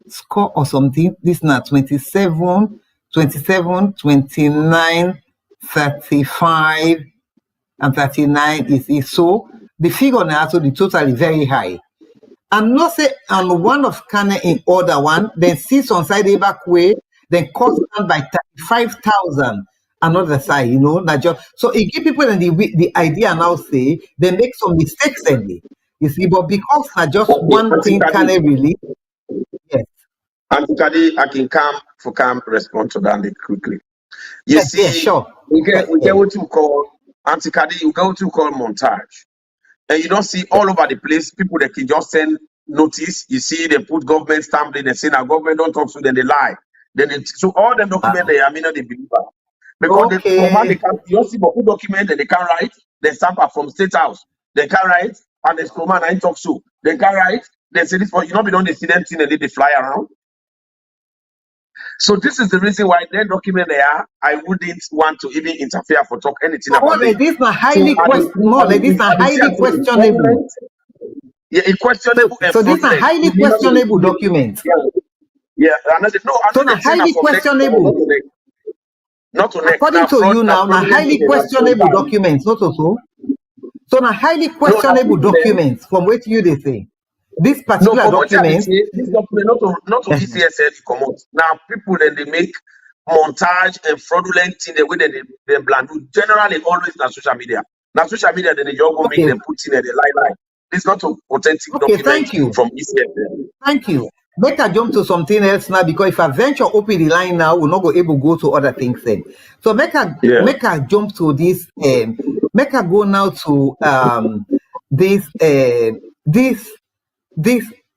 score or something. This not 27, 29, 35, and 39 is so the figure now, so the total is very high. I'm not say on one of Kane in order one, then sits on side the back way, then cost down by 35,000 another side, you know, not just so it give people the idea now say they make some mistakes in it. You see, but because not just one thing Kane really. Yes. Antikadi, I can come respond to that quickly. You see, sure. We get what you call Antikadi, you go to call montage. And you don't see all over the place people that can just send notice. You see, they put government stamp, they say now government don't talk to them, they lie. So all them documents they are not the believer. Because they can you see but put document and they can write, they stamp up from State House, they can write, and the command I talk to. They can write, they say this for you know we don't see them thing and they fly around. So this is the reason why that document there, I wouldn't want to even interfere for talk anything about it. This is highly questionable. Yeah, it's questionable. So this is a highly questionable document. Yeah, so a highly questionable. Not to according to you now, a highly questionable documents, not so. So a highly questionable documents from what you they say. This particular document, this document not to ECSL come out. Now people then they make montage and fraudulent thing the way they blend. Generally always on social media. Now social media then they just go make them put in the lie. It's not an authentic document thank you. From ECSL. Thank you. Make I jump to something else now because if I venture open the line now, we're not go able to go to other things then. So make I jump to this. Make I go now to this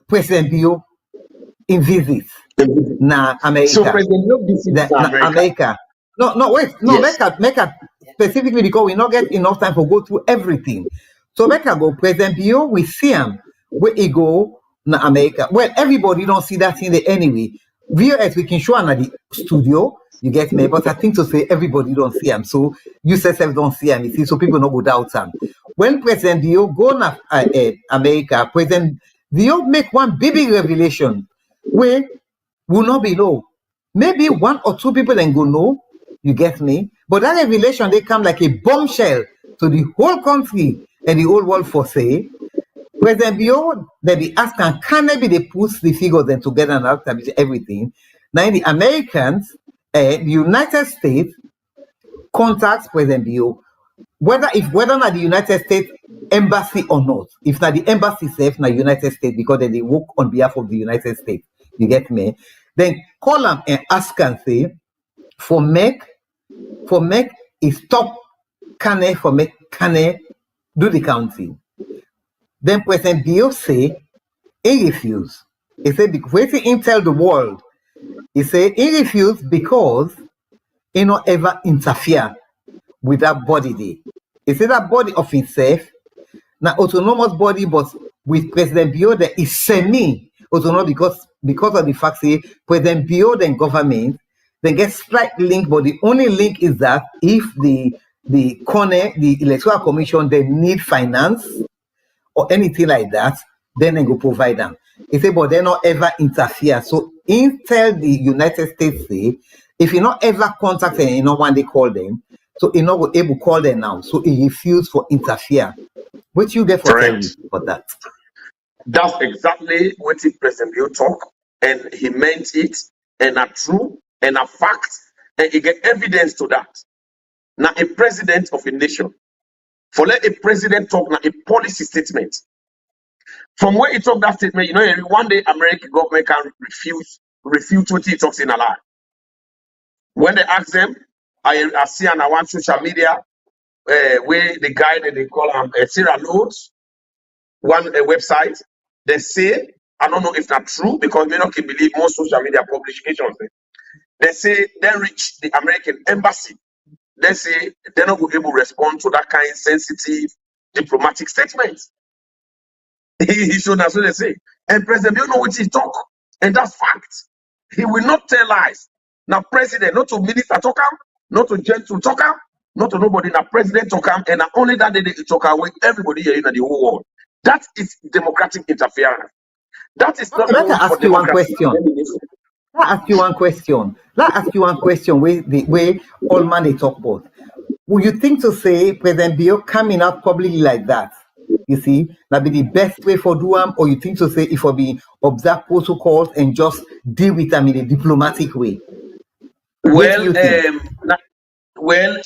President Bio in visits. na America. So President Bill visits America. America. No, wait. No, Yes. make a specifically because we not get enough time to go through everything. So make a go President Bill, we see him where he go na America. Well, everybody don't see that thing there anyway. VOS, we can show him at the studio, you get me, but I think to say everybody don't see him. So you yourself don't see him, you see, so people don't go doubt him. When President Dio go na America, President Dio make one big revelation where will not be know. Maybe one or two people then go know, you get me? But that revelation, they come like a bombshell to the whole country and the whole world for say, President Bio, they be asking, can maybe they put the figures then together and establish everything? Now the Americans, the United States contacts President Bio, whether or not the United States embassy or not. If not the embassy safe, na United States, because they work on behalf of the United States. You get me? Then call them and ask and say, for make is stop Kane for make Kane do the counting. Then President Bio say he refuse. He said waiting he tell the world. He said he refused because he not ever interfere with that body there. He said that body of himself, now autonomous body, but with President Bio there is semi-autonomous because of the fact say President Bio then government then get slight link, but the only link is that if the Electoral Commission they need finance or anything like that, then they go provide them. He said, but they not ever interfere. So intel the United States say, if you not ever contact them, you know when they call them, so you not able to call them now. So he refused for interfere. What you get for that? That's exactly what the President Bill talk, and he meant it, and a true, and a fact, and he get evidence to that. Now, a president of a nation, for let a president talk now a policy statement. From where he talk that statement, you know, one day American government can refute what he talks in a lie. When they ask them, I see on one social media where the guy that they call him Sarah Loads, one website, they say, I don't know if that's true because we don't can believe most social media publications. They say they reach the American embassy. They say they're not able to respond to that kind of sensitive diplomatic statements. So that's what they say. And President Bill know what he talk, and that's fact. He will not tell lies. Now, President, not to minister talk him, not to gentle talk him, not to nobody. Now, President talk him, and only that day they talk away everybody here in the whole world. That is democratic interference. That is not. Let me ask you one question. Let ask you one question. Where the way all man they talk about. Would you think to say President Bill coming out publicly like that? You see, that be the best way for do or you think to say if for be observe protocols and just deal with them in a diplomatic way? Well,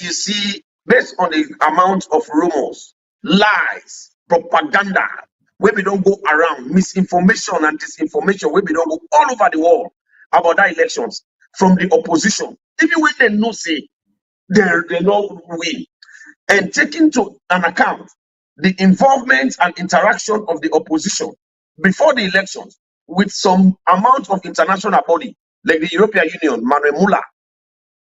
you see, based on the amount of rumors, lies, propaganda, where we don't go around, misinformation and disinformation, where we don't go all over the world about that elections from the opposition, even when they know say they not win, and taking to an account the involvement and interaction of the opposition before the elections with some amount of international body like the European Union, Manuel Muller,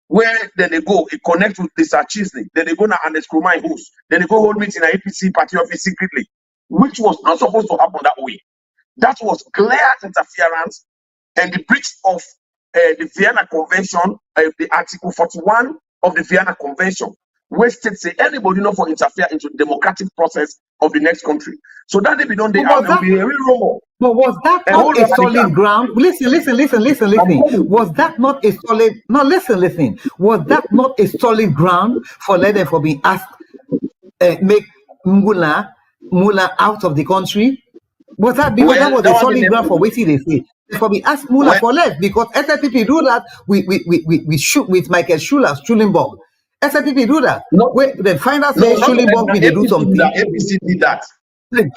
where then they go, it connect with Lisa Chisney, then they go now and screw my house, then they go hold meeting in APC party office secretly, which was not supposed to happen that way. That was clear interference and the breach of the Vienna Convention, the Article 41 of the Vienna Convention, where states say anybody not for interfere into the democratic process of the next country. So that they be done, they have to be a real rumor. But was that not a solid ground? Listen. Was that not a solid? No, listen. Was that not a solid ground for letting for being asked make Mula out of the country? Was that because that was a solid ground for waiting? They say for being asked Mula for left because SLP do that. We shoot with Michael Schulenburg. SLP do that. No. They find out say Schulenburg they do something. APC did that.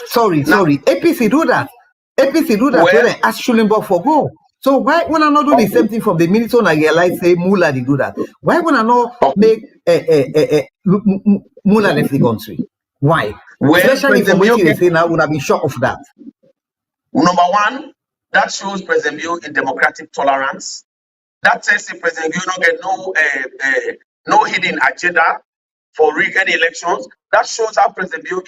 Sorry. APC do that. Well, when they ask Schulenburg for go. So why when I not do the same thing from the minute on I realize say Mula they do that? Why when I not make Mula left the country? Why? Well, especially from what they say now would have been shocked of that. Number one, That shows President Bio in democratic tolerance. That says the President Bio don't get no hidden agenda for rigging elections. That shows how President Bio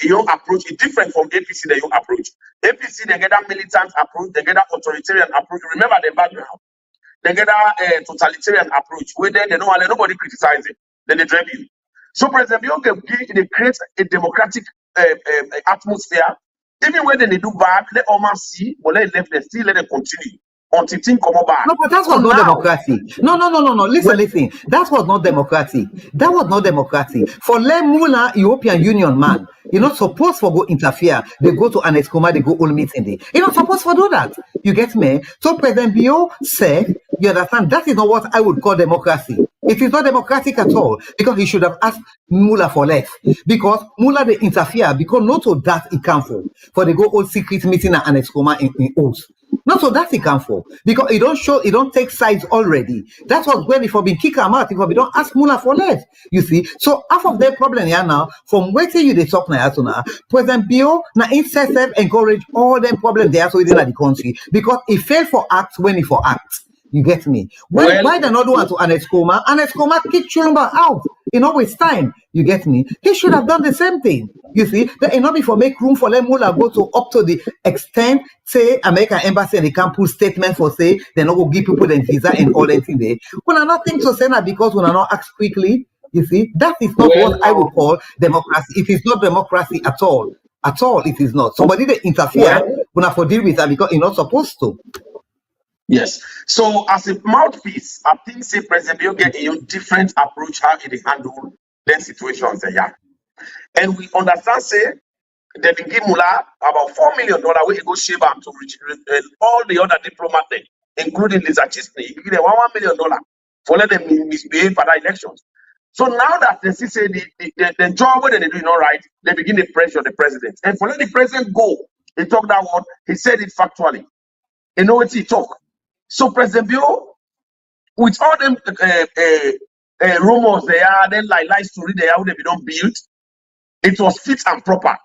your approach is different from APC that you approach. APC, they get that militant approach, they get that authoritarian approach. Remember the background. They get that totalitarian approach where they don't want nobody criticize it. Then they drive you. So President Bio they create a democratic atmosphere. Even when they do bad, let Oman see, but let left, they still let them continue until things come back. No, but that's So not now, democracy. No. Listen. That was not democracy. That was not democracy. For Lemula, European Union man, you're not supposed to go interfere. They go to Annex Koma, they go all meeting there. You're not supposed to do that. You get me? So President Bio said, you understand, that is not what I would call democracy. It is not democratic at all, because he should have asked Mula for less. Because Mula they interfere, because not so that it can for they go all secret meeting at Annex Koma in Oath. Not so that he can for, because it don't take sides already. That was when if we been kick him out, if we don't ask Mula for less. You see, so half of their problem here now, from waiting you they talk now, President Bio now instead encourage all them problems they have within the country, because he failed for acts when he for acts. You get me? Why they not want to Annex Koma? Annex Koma kick Chulumba out in always time. You get me? He should have done the same thing. You see, that enough before make room for them Mula go to up to the extent, say American embassy and the campus statement for say they not go give people the visa and all that thing there. When I not think to say that because when I not act quickly, you see, that is not what I would call democracy. It is not democracy at all. At all, it is not. Somebody they interfere when I for deal with that because you're not supposed to. Yes. So as a mouthpiece, I think say President Bio get a different approach how he handle them situations there. And we understand say they been give Mula about $4 million where he go shave him to reach all the other diplomats, including Lisa Chisney. He give them $1 million for let them misbehave for the elections. So now that they see say the job where they do not right, they begin to pressure the president. And for let the president go, he talk that word, he said it factually. You know what he talk. So President Bio, with all them rumors they are, then like story they are, they be don't build, it was fit and proper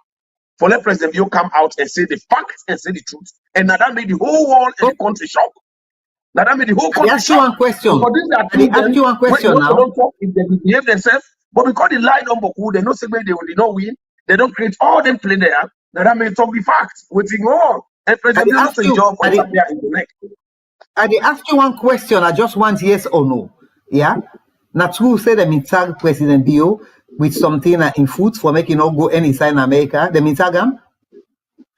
for let President Bio come out and say the facts and say the truth. And now that made the whole world and the country shock. Now that made the whole country shock. I ask you one question now. Don't talk if they behave themselves, but because the lie number cool, they know say they will not win, they don't create all them play there. Now that may talk the facts, waiting on. And President Bio does a job for Zambia in the neck. I ask you one question. I just want yes or no. Yeah. Now, true say them in tag President Bio with something in food for making not go any side in America. Them in tag him.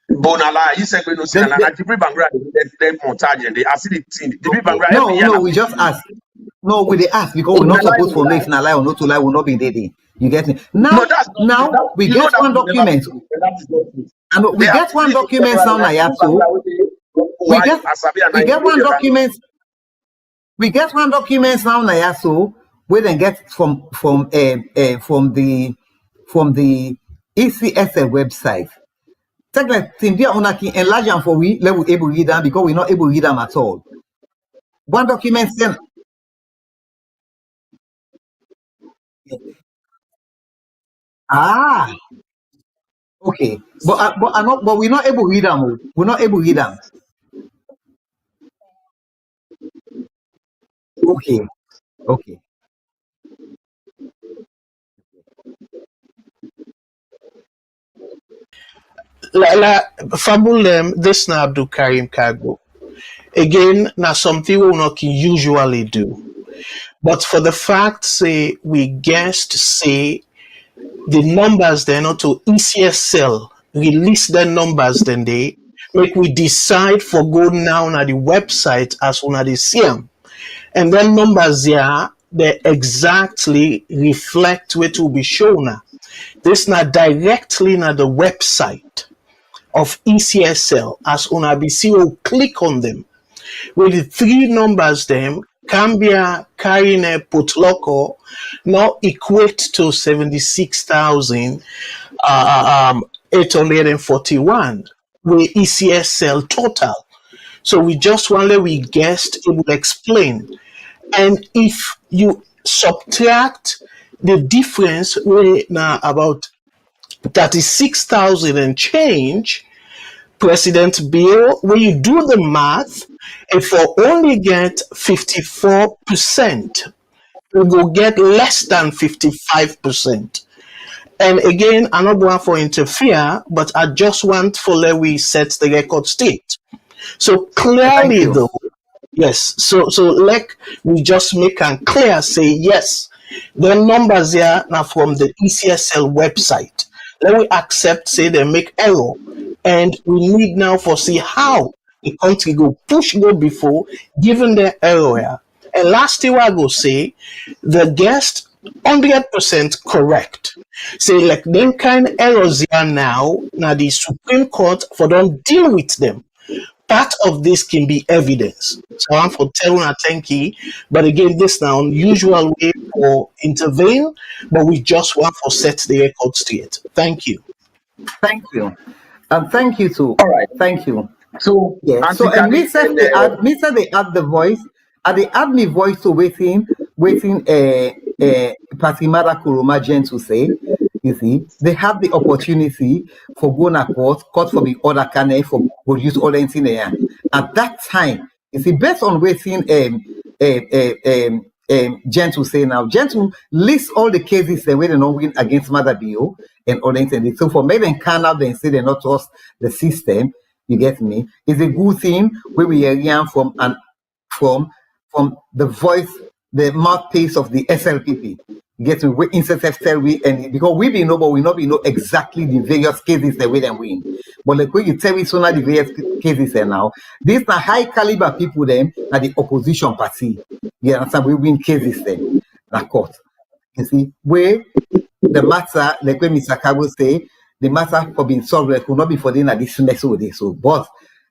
Bonala, you said we no say na Jibril Bangra they montage and they ask the thing. Jibril Bangra. No, we just ask. No, we they ask because we're not supposed to know if na lie or not to lie. Will not be dating. You get me? Now, we get one document. And we get one document now, Nayato. We get one document. We get one document now, Nayaso, where they get from the ECSL website. Take like Tindia Onaki enlarge them for we let we able to read them because we're not able to read them at all. One document sent. Okay, but we're not able to read them. We're not able to read them. Okay. Fabulem, this na Abdul Karim Cargo. Again, now something we not can usually do. But for the fact say we guessed say the numbers they're not to ECSL release the numbers then they make we decide for go now on the website as one of the CM. And then numbers there they exactly reflect what will be shown. This not directly na the website of ECSL as UNABC will click on them. With the three numbers them, Cambia, Karine, Putloko now equate to 76,841 with ECSL total. So we just wonder we guessed it would explain. And if you subtract the difference, we now about 36,000 and change, President Bill, when you do the math, if we only get 54%, we will get less than 55%. And again, I'm not going for interfere, but I just want for let we set the record straight. So clearly, though, yes. So like we just make and clear, say yes. The numbers here now from the ECSL website. Let we accept, say they make error, and we need now for see how the country go push go before given the error here. And last thing I go say, the guest 100% correct. Say like them kind of errors here now the Supreme Court for don't deal with them. Part of this can be evidence. So I'm for telling a thank you, but again, this now unusual way for intervene, but we just want to set the record straight. Thank you. Thank you. And thank you too. All right. Thank you. So, yeah. So and me said they add the voice, and they add me voice to waiting Maada Koroma Jen to say, you see, they have the opportunity for going to court for the other candidate for produce all anything there. At that time, you see, based on waiting Jen to say now, Jen to list all the cases they were not win against Maada Bio and all anything. So for me, they can out and say they not trust the system. You get me? It's a good thing where we hear from the voice, the mouthpiece of the SLPP. You get me? We instead we and because we be know, but we not be know exactly the various cases that we then win. But like when you tell me so now the various cases now, these are high caliber people then are the opposition party. You understand? We win cases then. Na court. You see, where the matter, like when Mr. Kago say, the matter for being solved could not be for them at this next day. So, but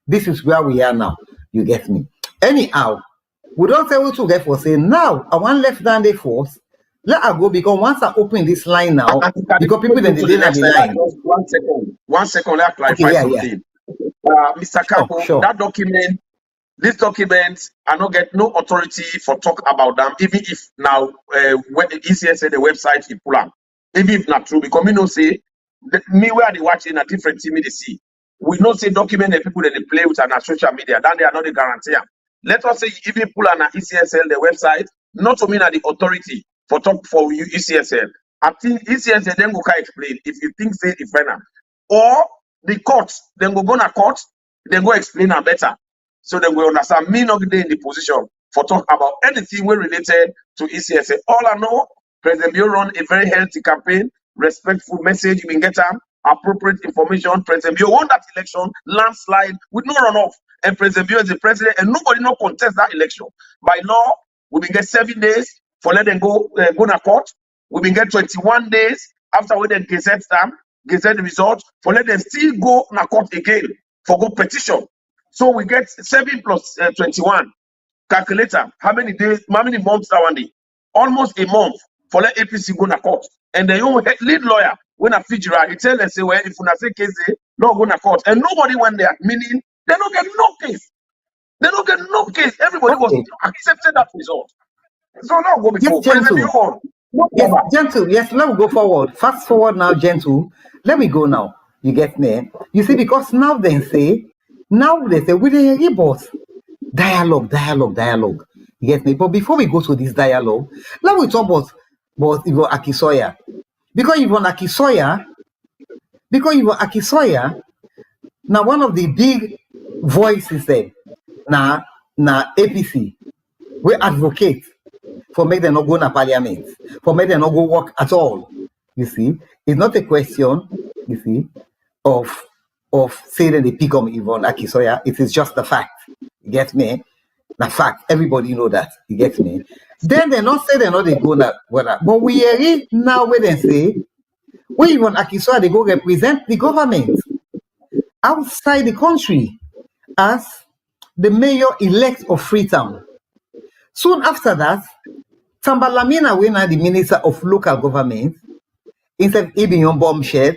this is where we are now. You get me? Anyhow, we don't say what to get for say now. I want left down the force. Let her go because once I open this line now, because people then they didn't have the line. One second, let me clarify something. Mr. Kago, sure. That document, these documents, I don't get no authority for talk about them, even if now when the ECSA the website he pull up. Even if not true, because me no say me where they watching a different team they see. We not say document the people that they play with on social media, then they are not the guarantee. Let us say even pull on ECSL the website, not to mean that the authority for talk for you ECSL. I think ECSL then go can explain if you think say the final. Or the court, then go to court, then go explain them better. So then we understand me not in the position for talk about anything we related to ECSL. All I know, President Bio run a very healthy campaign, respectful message, you can get them, appropriate information. President Bio won that election, landslide, with no runoff. And President Bio is the president, and nobody no contest that election. By law, we will get 7 days for let them go to court. We will get 21 days after we then gazette them, gazette the result, for let them still go to court again for go petition. So we get 7 plus 21. Calculator, how many days, how many months that one day? Almost a month for let APC go to court. And the lead lawyer, when I figure out, he tell them, say, well, if you say case, no go to court. And nobody went there, meaning they don't get no case. They don't get no case. Everybody was accepted that result. So now go before. Yes, gentle. Yes, gentle. Yes, let me go forward. Fast forward now, gentle. Let me go now. You get me? You see, because now they say with the boss. Dialogue. You get me? But before we go to this dialogue, let me talk about Yvonne Akisoya. Because Yvonne Akisoya, now one of the big voices there, now APC, we advocate for make them not go to parliament, for make them not go work at all. You see, it's not a question, you see, of saying that they pick on Yvonne Akisoya. It is just the fact. You get me? The fact. Everybody know that. You get me? Then they not say they know they go that whether. But we hear now where they say when Yvonne Akisoya they go represent the government outside the country as the mayor-elect of Freetown. Soon after that, Tambalamina went the minister of local government, instead of being on bombshell,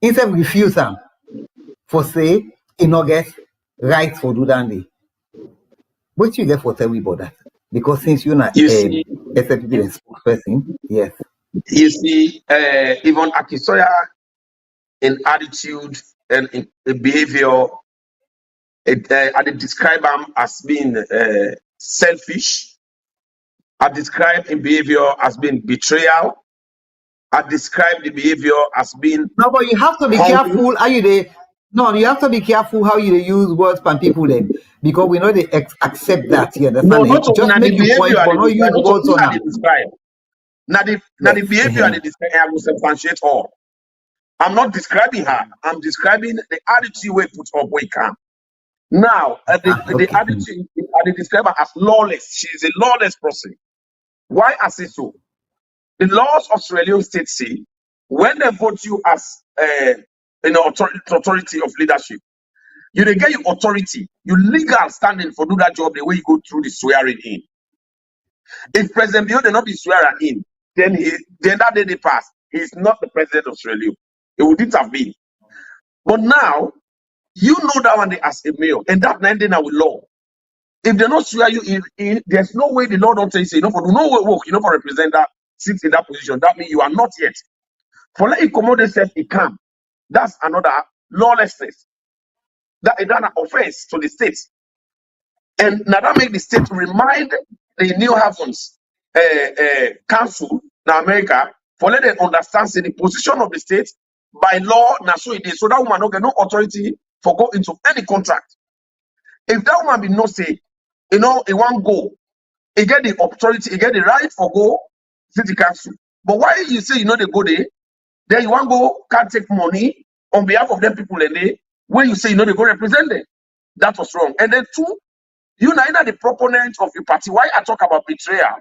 instead of refusing for say, in August, right for do that day. What you get for tell me about that? Because since you're not SLP spokesperson, yes. You see, Yvonne Akisoya in attitude and a behavior. I describe them as being selfish. I describe in behavior as being betrayal. I describe the behavior as being. No, but you have to be careful how you they. No, you have to be careful how you use words from people then, because we know they accept that. You understand? No, not Just make your point, but not use words on them. Now the behavior I describe, I will substantiate all. I'm not describing her. I'm describing the attitude we put up we can. Now, the attitude I describe her as lawless. She is a lawless person. Why I say so? The laws of Sierra Leone state say when they vote you as authority of leadership, you dey get your authority, your legal standing for do that job the way you go through the swearing in. If President Bio did not be swearing in, then that day they pass, he is not the president of Sierra Leone. It wouldn't have been. But now, you know that one day as a mayor, and that ending with law. If they not swear you in, there's no way the law don't say, you know, for do no work, you know, for represent that sit in that position. That means you are not yet. For let it commode itself, it can. That's another lawlessness. That is an offense to the state. And now that make the state remind the New Havens Council in America for let them understand say the position of the state by law now so it is. So that woman don't get no authority for go into any contract. If that woman be no say, you know, it won't go, it get the authority, it get the right for go city council. But why you say you know they go there, then you want go can't take money on behalf of them people and they when you say you know they go represent them. That was wrong. And then two, you now the proponent of your party. Why I talk about betrayal?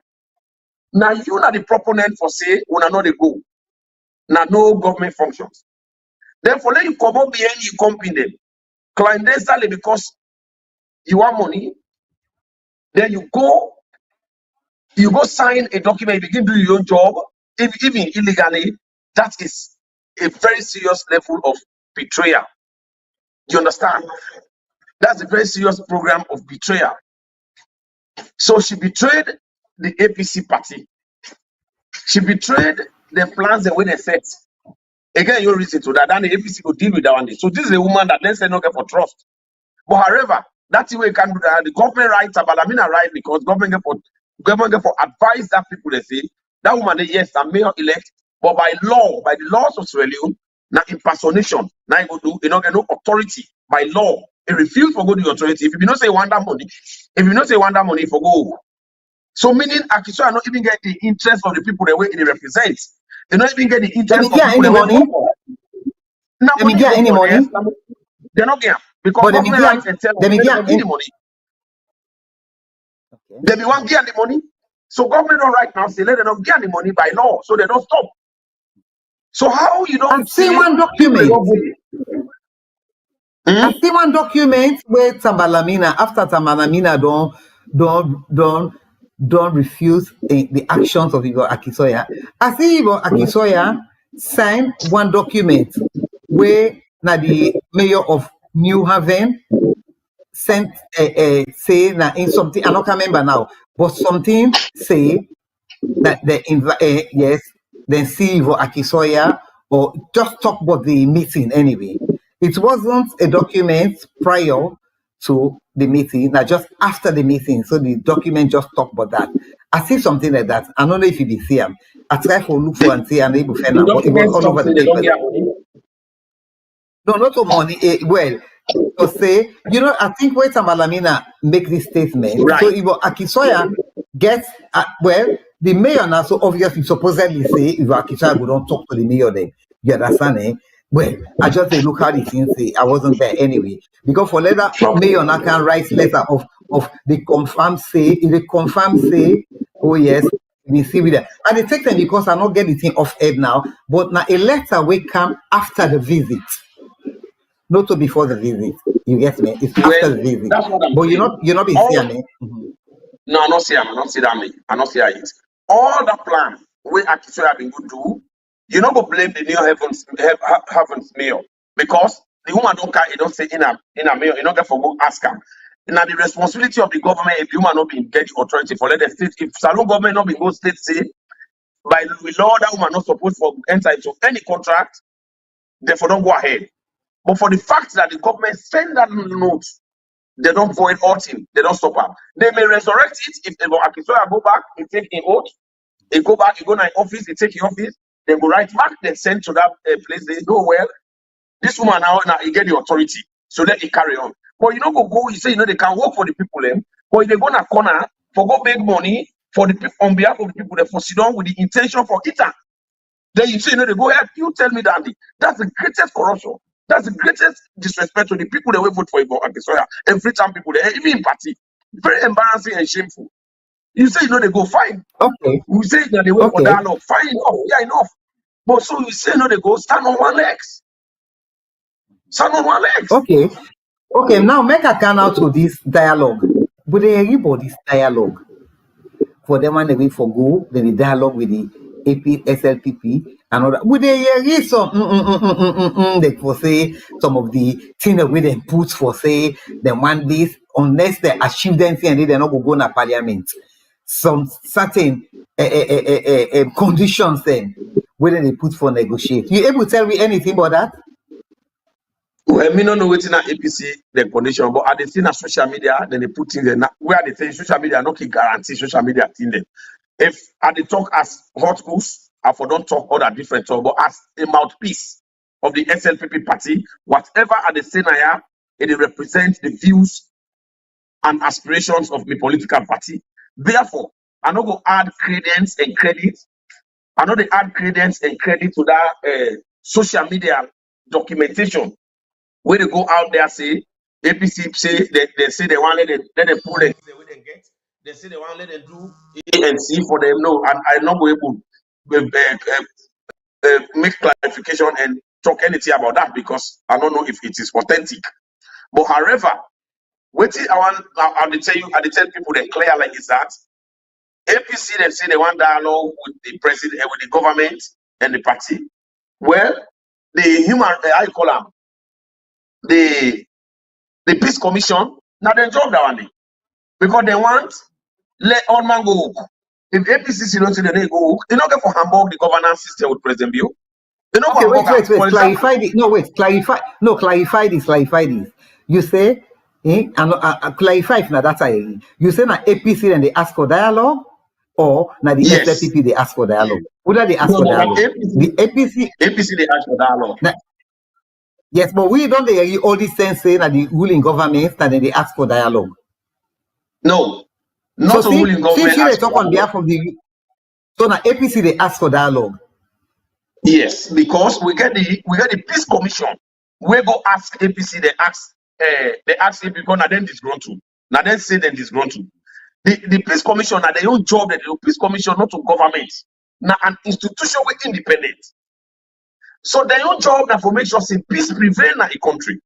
Now you are the proponent for say when I know they go. Now no government functions. Therefore, let you come up behind you company them. Clandestinely because you want money, then you go sign a document, you begin to do your own job, even illegally. That is a very serious level of betrayal. You understand? That's a very serious program of betrayal. So she betrayed the APC party. She betrayed the plans the way they set. Again, you reason to that. Then the APC will deal with that one day. So this is a woman that then say no get for trust. But however, that's the way you can do that. The government rights about I mean right because government get for advise that people they say that woman they yes, I'm mayor elect, but by law, by the laws of Sierra Leone, now impersonation, now you go do you don't get no authority by law. It refuse for go to the authority. If you not say want that money, for go. So meaning Akisha not even get the interest of the people the way it represents. They not even get the interest of the people money. Now They get any money. They're not getting because government rights and tell them they don't get the money. Okay. They be one get the money. So government don't right now say let them not get the money by law, so they don't stop. So how you don't see one document? I see one document where Tambalamina, after Tambalamina don't refuse the actions of Igor Akisoya. I see Igor Akisoya sign one document where now the mayor of New Haven sent say now in something I don't remember now, but something say that they yes, then see Igor Akisoya or just talk about the meeting anyway. It wasn't a document prior to the meeting, now just after the meeting. So the document just talked about that. I see something like that. I don't know if you be see them. I try for look for and see and able to find out, but it was all over the paper. No, not for money. Well, to say, you know, I think when Tamalamina make this statement, right. So if Akisoya gets well, the mayor now so obviously supposedly say if Akisoya would don't talk to the mayor then. You understand, eh? Well, I just say look how the thing say I wasn't there anyway. Because for later mayor now can write letter of the confirmed say, if they confirm say, oh yes, we see with that. And they take them because I not get the thing off head now, but now a letter will come after the visit. Not to before the visit. You get me? It's after the visit. But you're not be seeing me. No, I not see that. I not see it. All the plan where Akisoya have been good do. You not go blame the New Havens mayor because the woman don't care. It don't say in a mayor. You not get for go ask her. Now the responsibility of the government if the woman not be get the authority for let the state. If Salon government not be go state say by the law that woman not supposed to enter into any contract. Therefore don't go ahead. But for the fact that the government send that note, they don't void all things, they don't stop her. They may resurrect it if Akisoya go back, he take an oath, he go back, he go to an office, he take the office, they go right back, then send to that place. They know, well, this woman now he get the authority, so let it carry on. But you know, you say, they can work for the people, but if they go in a corner for go beg money for the people on behalf of the people, they for sit down with the intention for it. Then you say, they go ahead, you tell me that that's the greatest corruption. That's the greatest disrespect to the people that will vote for Akisoya. Every time people, even in party, very embarrassing and shameful. You say, they go fine. Okay. You say that they wait for dialogue, fine enough, yeah, enough. But so you say, they go stand on one legs. Stand on one legs. Okay. Okay, now make a turn out to this dialogue. But they everybody this dialogue. For them and they wait for go, then the dialogue with the AP, SLPP, and all that. Would they hear some they for say some of the things that we then put for say they want this, unless they achieve them and they're not go to parliament. Some certain conditions then whether they put for negotiate. You able to tell me anything about that? Well, me don't know what's in APC the condition, but at the thing on social media, then they put in the where they say social media no can guarantee social media thing them. If at the talk as hot goose, I for don't talk other different talk, but as a mouthpiece of the SLPP party, whatever at the scenario, it represents the views and aspirations of the political party. Therefore, I not go add credence and credit. I know they add credence and credit to that social media documentation. Where they go out there say APC say they say they want let them pull it. They say they want let them do A and C for them. No, and I not go able make clarification and talk anything about that because I don't know if it is authentic. But however, what I tell people that clear like is that APC they say they want dialogue with the president with the government and the party. Well, the human I call them the peace commission now they job that one because they want let all man go. If APC don't say they go, they don't get for Hamburg the governance system with President Bill. They don't Okay, go wait, clarify example, this. No, wait, clarify this. You say, and clarify if now that's you say na APC and they ask for dialogue, or na the yes. SLPP they ask for dialogue. Who do they ask for dialogue? The APC they ask for dialogue. Yes, but we don't they all this sense saying that the ruling government and then they ask for dialogue. No, not so a ruling government. See, they talk on behalf of the so now APC they ask for dialogue. Yes, because we get the peace commission. We go ask APC. They ask APC because now then disgruntled. Now then say then disgruntled. The peace commission now their own job. The peace commission not to government. Now an institution with independent. So their own job now for make sure say peace prevail in a country.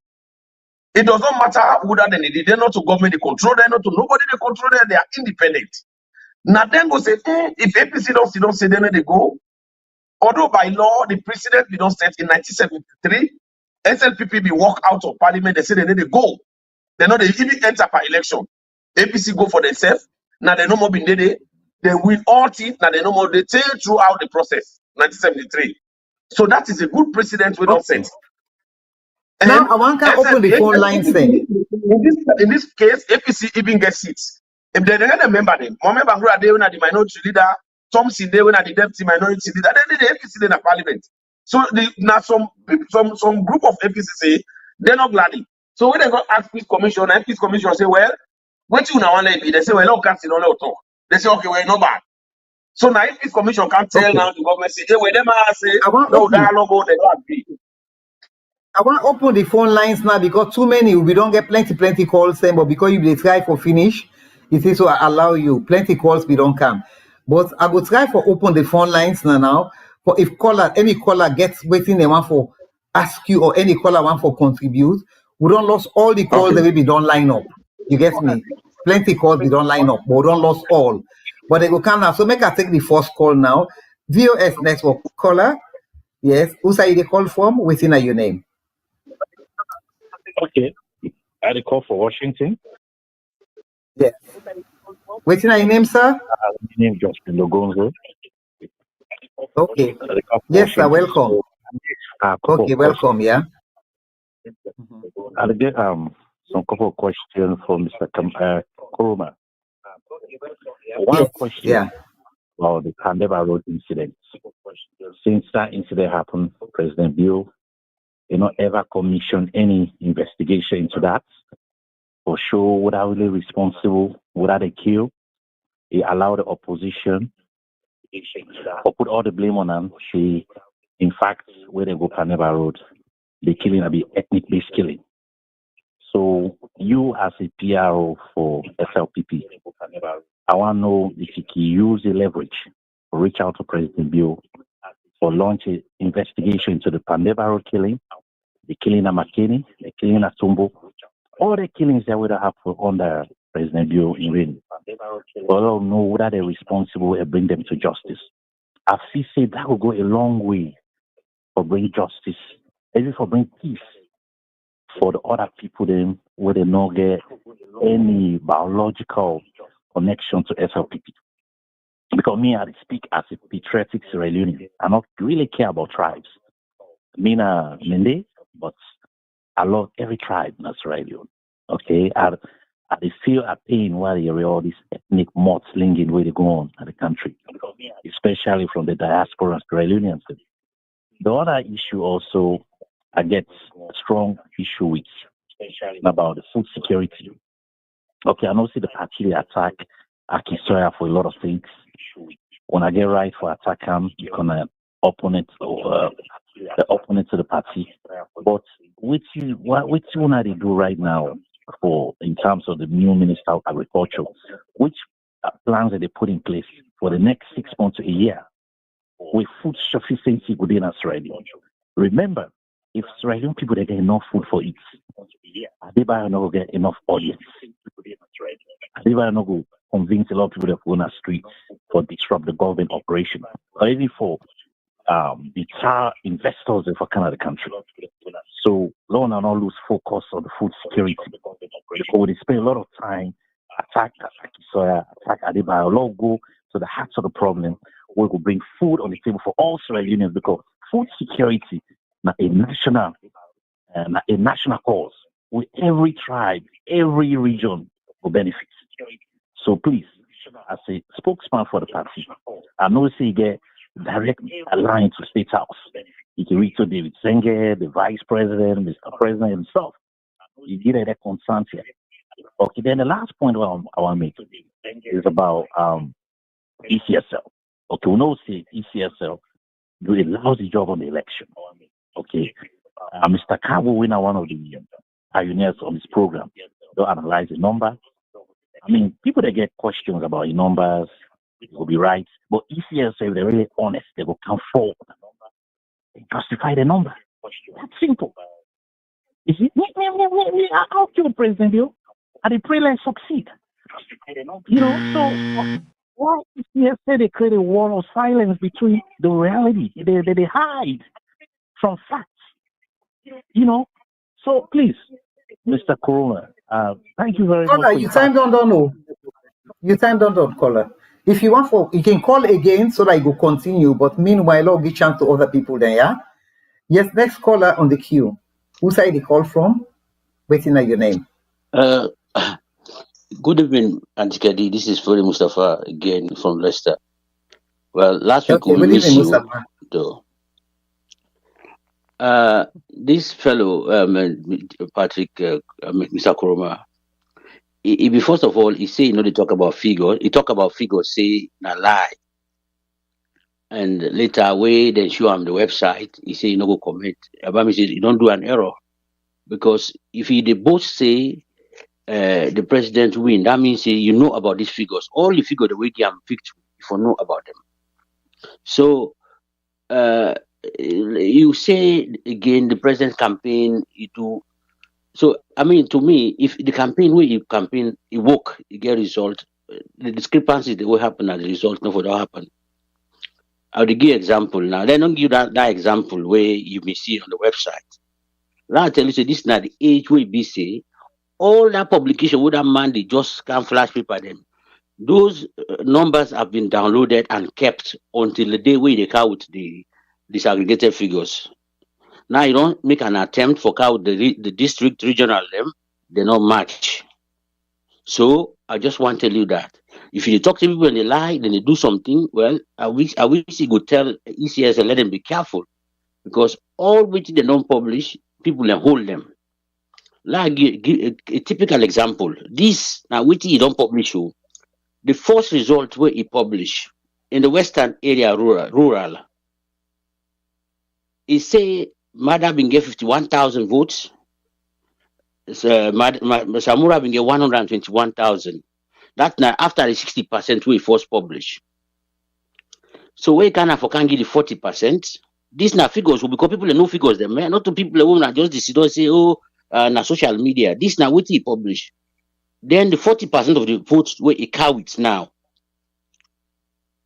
It does not matter who that they did. They're not to government they control. They're not to nobody they control. They are independent. Now then go say if APC don't say then they go. Although by law, the precedent we don't set in 1973, SLPP be walk out of parliament, they say they need to go. They know they even enter per election. APC go for themselves. Now they no more been there. They win all things. Now they no more they tail throughout the process. 1973. So that is a good precedent we don't set. And now I want to open the phone line thing. In this case, APC even gets seats. If they don't remember them, remember who are they when are the minority leader. Thompson they when are the deputy minority leader, then the APC in the parliament. So now some group of APC say they're not glad. So when they go ask peace commission, and peace commission say, well, what you now want to be? They say, well, no casting on talk. They say, okay, well, no bad. So now if peace commission can't tell now the government say, hey, well, them say no dialogue, they don't agree. I want to open the phone lines now because too many we don't get plenty calls, but because you they try for finish, it is so I allow you plenty calls we don't come. But I will try for open the phone lines now. For if any caller gets waiting they want for ask you or any caller want for contribute, we don't lose all the calls that we don't line up. You get me? Plenty calls we don't line up, but we don't lose all. But they go come now. So make I take the first call now. VOS network caller. Yes. Who say they call from? Within your name. Okay. I call for Washington. Yes. What's your name, sir? My name is Justin Logonzo. Okay. Yes, sir. Welcome. Okay, welcome. Yeah. I'll get some couple of questions for Mr. Koroma. One Yes, question yeah. about the Kandeba Road incident. Since that incident happened, President Bill did not ever commission any investigation into that for sure what are really responsible, what are they kill. He allowed the opposition or put all the blame on them. Say, in fact, where they go Kandeba Road, the killing will be ethnic based killing. So you as a PRO for SLPP, I want to know if you can use the leverage to reach out to President Bill for launch an investigation into the Kandeba Road killing, the killing of McKinney, the killing of Tumbo, all the killings that would have happened under President Bill in Rain. But I don't know what are they responsible and bring them to justice. As he said, that will go a long way for bring justice, even for bring peace for the other people then where they not get any biological connection to SLPP. Because me, I speak as a patriotic Sierra Leonean. I don't really care about tribes. Me, Mende, but I love every tribe in Sierra Leone. Okay, I feel a pain while you hear all these ethnic mudslinging where they go on in the country, especially from the diaspora and Sierra Leoneans. The other issue also, I get a strong issue with about the food security. Okay, I know see the party attack Akisoya for a lot of things. When I get right for attack him, you're gonna opponent or the opponent to the party. But what you wanna do right now for in terms of the new Minister of Agriculture, which plans are they put in place for the next 6 months to a year with food sufficiency within Australia? Remember, if Australian people they get enough food for it, they not going to get enough audience. They not going to convince a lot of people that go on the streets for disrupt the government operation, or even for deter investors for Canada country. So, law and not lose focus on the food security. Because they spend a lot of time attack Akisoya, attack Adebayo, a lot go to the heart of the problem. We will bring food on the table for all Sierra Leoneans because food security is a national cause with every tribe, every region will benefit. So please, as a spokesman for the party, I know say you get direct alliance to State House. You can reach to David Senge, the Vice President, Mr. President himself. You get that concern here. Okay, then the last point I want to make is about ECSL. Okay, we know say ECSL do a lousy job on the election. Okay, Mr. Cabo, winner, one of the pioneers on this program, they'll analyze the numbers. I mean, people that get questions about the numbers, it will be right. But ECSL, if they're really honest, they will come forward and justify the number. That's simple. Is it? How can President Bill? And the pray like succeed. You know, so why ECSL they create a wall of silence between the reality? They hide from facts. You know, so please, Mr. Koroma, thank you very Caller, much. you time don't. You time don't, caller. If you want for, you can call again so that I will continue. But meanwhile, I'll give chance to other people then, yeah? Yes, next caller on the queue. Who side the call from? Waiting at your name. Good evening, Auntie Kadi. This is Fori Mustafa again from Leicester. Well, last week we missed you, Mustafa. though. This fellow, Patrick, Mr. Koroma, first of all, he say, they talk about figures. He talk about figures, say, na lie. And later, when they show him the website, he say, go comment. Abami says, you don't do an error. Because if they both say the president win, that means you know about these figures. All the figures the way they are picked, if you know about them. So, you say again the president's campaign so I mean to me, if the campaign where you campaign it work, you get result, the discrepancies that will happen as a result never will happen. I'll give you example now. They don't give that example where you may see on the website. Now I tell you, so this is not the age where be say all that publication with that man they just can't flash paper them. Those numbers have been downloaded and kept until the day where they count the disaggregated figures. Now you don't make an attempt for the district regional them, they not match. So I just want to tell you that if you talk to people and they lie, then they do something. Well, I wish you could tell ECS and let them be careful, because all which they don't publish, people then hold them. Like give a typical example. This now which you don't publish you. The first result where he publish in the western area rural, he say Maada been get 51,000 votes. Samura been get 121,000. That now after the 60% we first publish. So where can for can give the 40%? These now figures will because people know figures them, man. Not to people who not just decide say, oh, na social media. This now what he publish. Then the 40% of the votes where he counts now.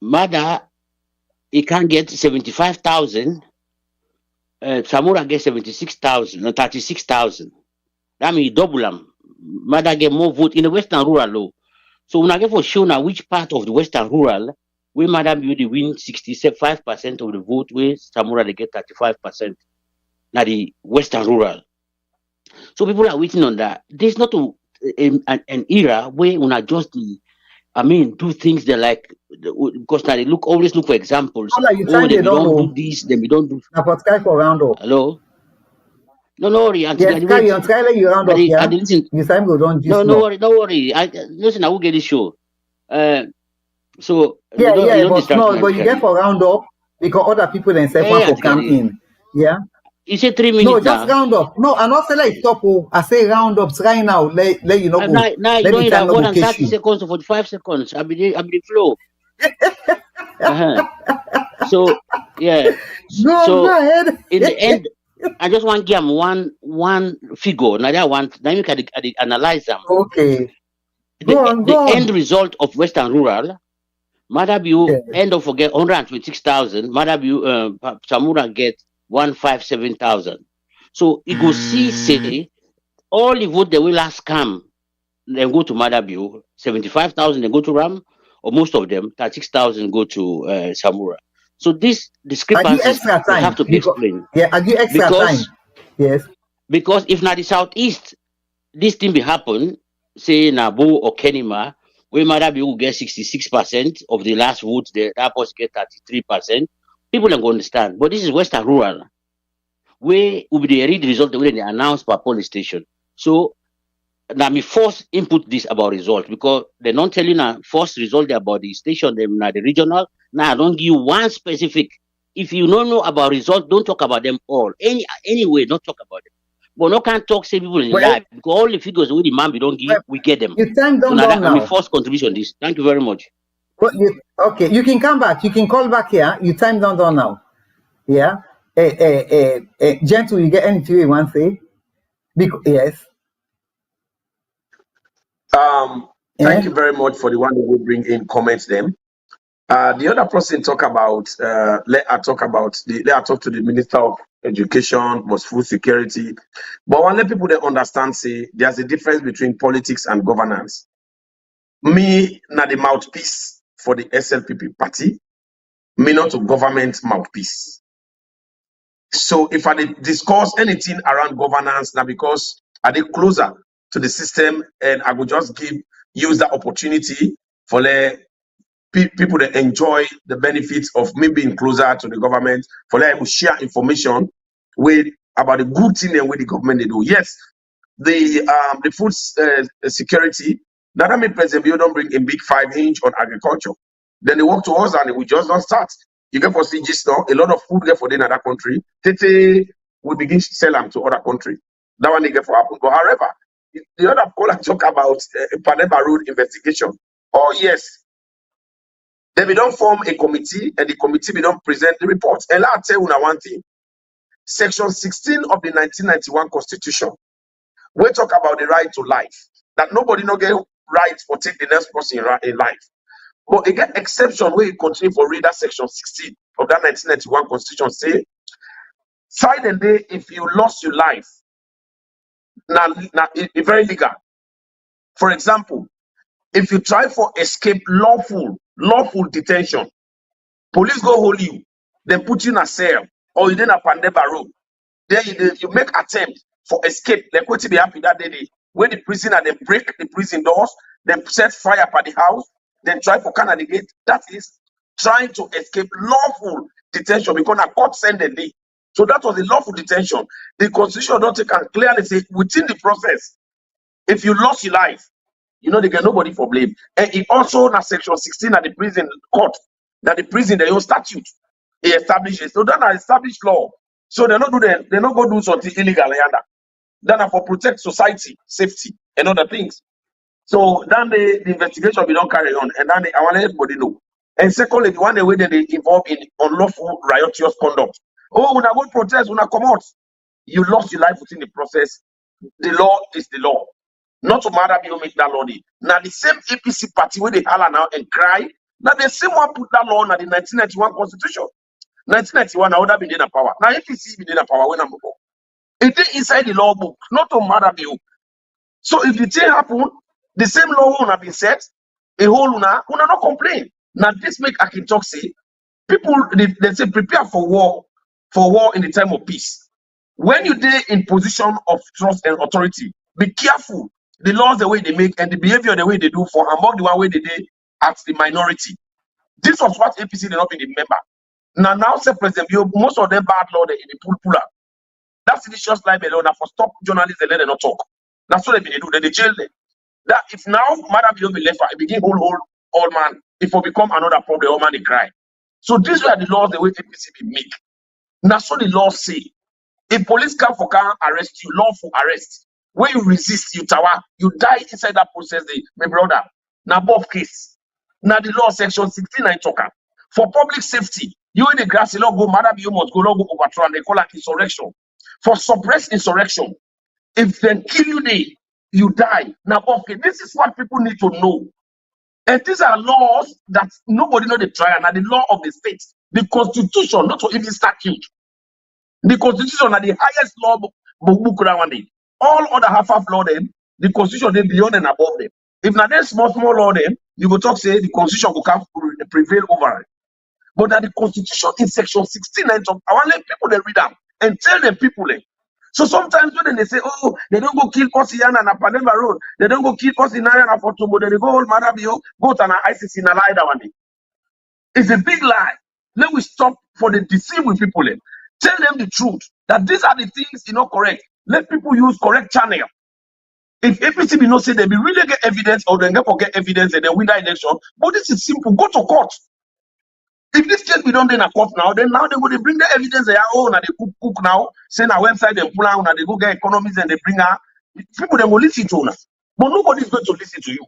Maada, he can get 75,000. Samura gets 76,000 or 36,000. That means double them. Maada get more vote in the western rural law. So when I get for show now which part of the western rural where Maada Beauty win 65% of the vote, where Samura they get 35%. Now the western rural. So people are waiting on that. There's not an era where when I just do things they like, because now they always look for examples. Like you Oh, time then they we don't don't know. do this, then we don't do. Now for Sky for round up. Hello? No worry, Auntie Yes, Gadi, carry wait. on. Sky you round up, yeah. Listen. You time go don't just No worry. Listen, I will get this show. So yeah, you don't but distract no, me, but you get for round up because other people themselves want to come in. Yeah. You say 3 minutes No, just now. round up. No, I not say like stop. Oh, I say round up. Try now. Let you know go. Now Let you don't the need time more no go than catch 30 you. seconds or 45 seconds. I'll be the flow. So yeah. Go ahead. In the end, I just want to give them one figure. Now that one, then you can analyze them. Okay. The end result of Western Rural, Maada Beauty end of forget 126,000. Maada Beauty Samura get 157,000. So you go say all the vote that will last come, then go to Maada Beauty, 75,000 then go to Ram, or most of them 36,000 go to Samura. So this discrepancies they have to be explained. Yeah, I give extra time. Yes. Because if not the southeast, this thing will happen, say Nabu or Kenima, where Maada Beauty will get 66% of the last votes, the Rapos get 33%. People don't understand. But this is Western Rural, where will be the read result the way they announce per police station. So now me first input this about result, because they're not telling you first result about the station, them now the regional. Now I don't give you one specific. If you don't know about result, don't talk about them all. Anyway, don't talk about them. But no can't talk say people in life, because all the figures with the man we don't give, we get them. Your time So done now now. my first contribution this. Thank you very much. Okay, you can come back. You can call back here. Your time done now. Yeah. Gentle, you get anything you want to say? Yes. Thank you very much for the one that will bring in comments them. The other person talk about let her talk to the Minister of Education, was food security. But I want let people that understand say there's a difference between politics and governance. Me not the mouthpiece for the SLPP party, me not a government mouthpiece. So if I discuss anything around governance now, because I dey closer to the system, and I would just use that opportunity for the people that enjoy the benefits of me being closer to the government, for them to share information with about the good thing and what the government they do. Yes, the food security. That mean President Bill don't bring a big 5-inch on agriculture. Then they work towards and we just don't start. You get for CG store, a lot of food get for them in other country. Tete we begin to sell them to other country. That one they get for happen. But however, the other call I talk about Panema Road investigation. Oh yes, then we don't form a committee, and the committee we don't present the report. And I'll tell you one thing. Section 16 of the 1991 Constitution, we talk about the right to life. That nobody no get right or take the next person in life. But again, exception where you continue for read that section 16 of that 1991 Constitution say, Friday day, if you lost your life, now it's very legal. For example, if you try for escape lawful detention, police go hold you, then put you in a cell, or you then a Pandeba road. then you make attempt for escape. Like what they happen that day when the prisoner they break the prison doors, then set fire at the house, then try for Canada gate. That is trying to escape lawful detention because a court sent the day. So that was a lawful detention. The constitution don't take and clearly say within the process, if you lost your life, you know they get nobody for blame. And it also na section 16 at the prison court, that the prison their own statute it establishes. So that an established law. So they not go do something illegal yonder. Then for protect society, safety, and other things. So then the investigation will not carry on, and then I want everybody know. And secondly, the one way that they involve in unlawful riotous conduct. Oh, when I go protest, when I come out, you lost your life within the process. The law is the law. Not to matter you make that law. Now the same APC party where they holler now and cry. Now the same one put that law in the 1991 constitution. 1991 now that been in power. Now APC been in power when I'm go. It is inside the law book, not to matter you. So if the thing happen, the same law will have been set. A whole una not complain. Now this make Akintok say people they say prepare for war in the time of peace. When you dey in position of trust and authority, be careful the laws the way they make and the behavior the way they do for among the one way they did at the minority. This was what APC did not be the member. Now say President Bio, most of them bad law they in the pull up. That's seditious libel law. Now for stop journalists and let them not talk. That's what they do. They jail them. That if now Maada Bio be left, it begin whole old man. If we become another problem, old man they cry. So these were the laws the way APC be make. Now so the law say. If police come for car arrest you, lawful arrest. When you resist, you tower, you die inside that process. My brother, now both case. Now the law section 69 talker for public safety. You in the grass, you go, Maada you must go overthrow and they call it insurrection. For suppressed insurrection, if they kill you, you die. Now both case. This is what people need to know. And these are laws that nobody know the trial. Now the law of the state, the constitution, not to even statute. The constitution are the highest law book around it. All other half law them, the constitution they beyond and above them. If not there's small law them, you go talk say the constitution will come prevail over it. But that the constitution in section 69 of I want let people they read them and tell them people them. So sometimes when they say, oh, they don't go kill us here and Panema Road, they don't go kill us in Naya and Fortubo, they go hold Maada Bio, go to an ICC in a lie that one day. It's a big lie. Let we stop for the deceiving people them. Tell them the truth that these are the things correct. Let people use correct channel. If APC be not say they be really get evidence or they get evidence and they win that election, but this is simple. Go to court. If this case be done in a court now, then now they go they bring the evidence they are own and they cook now, send a website and pull out and they go get economies and they bring out people they will listen to now. But nobody is going to listen to you.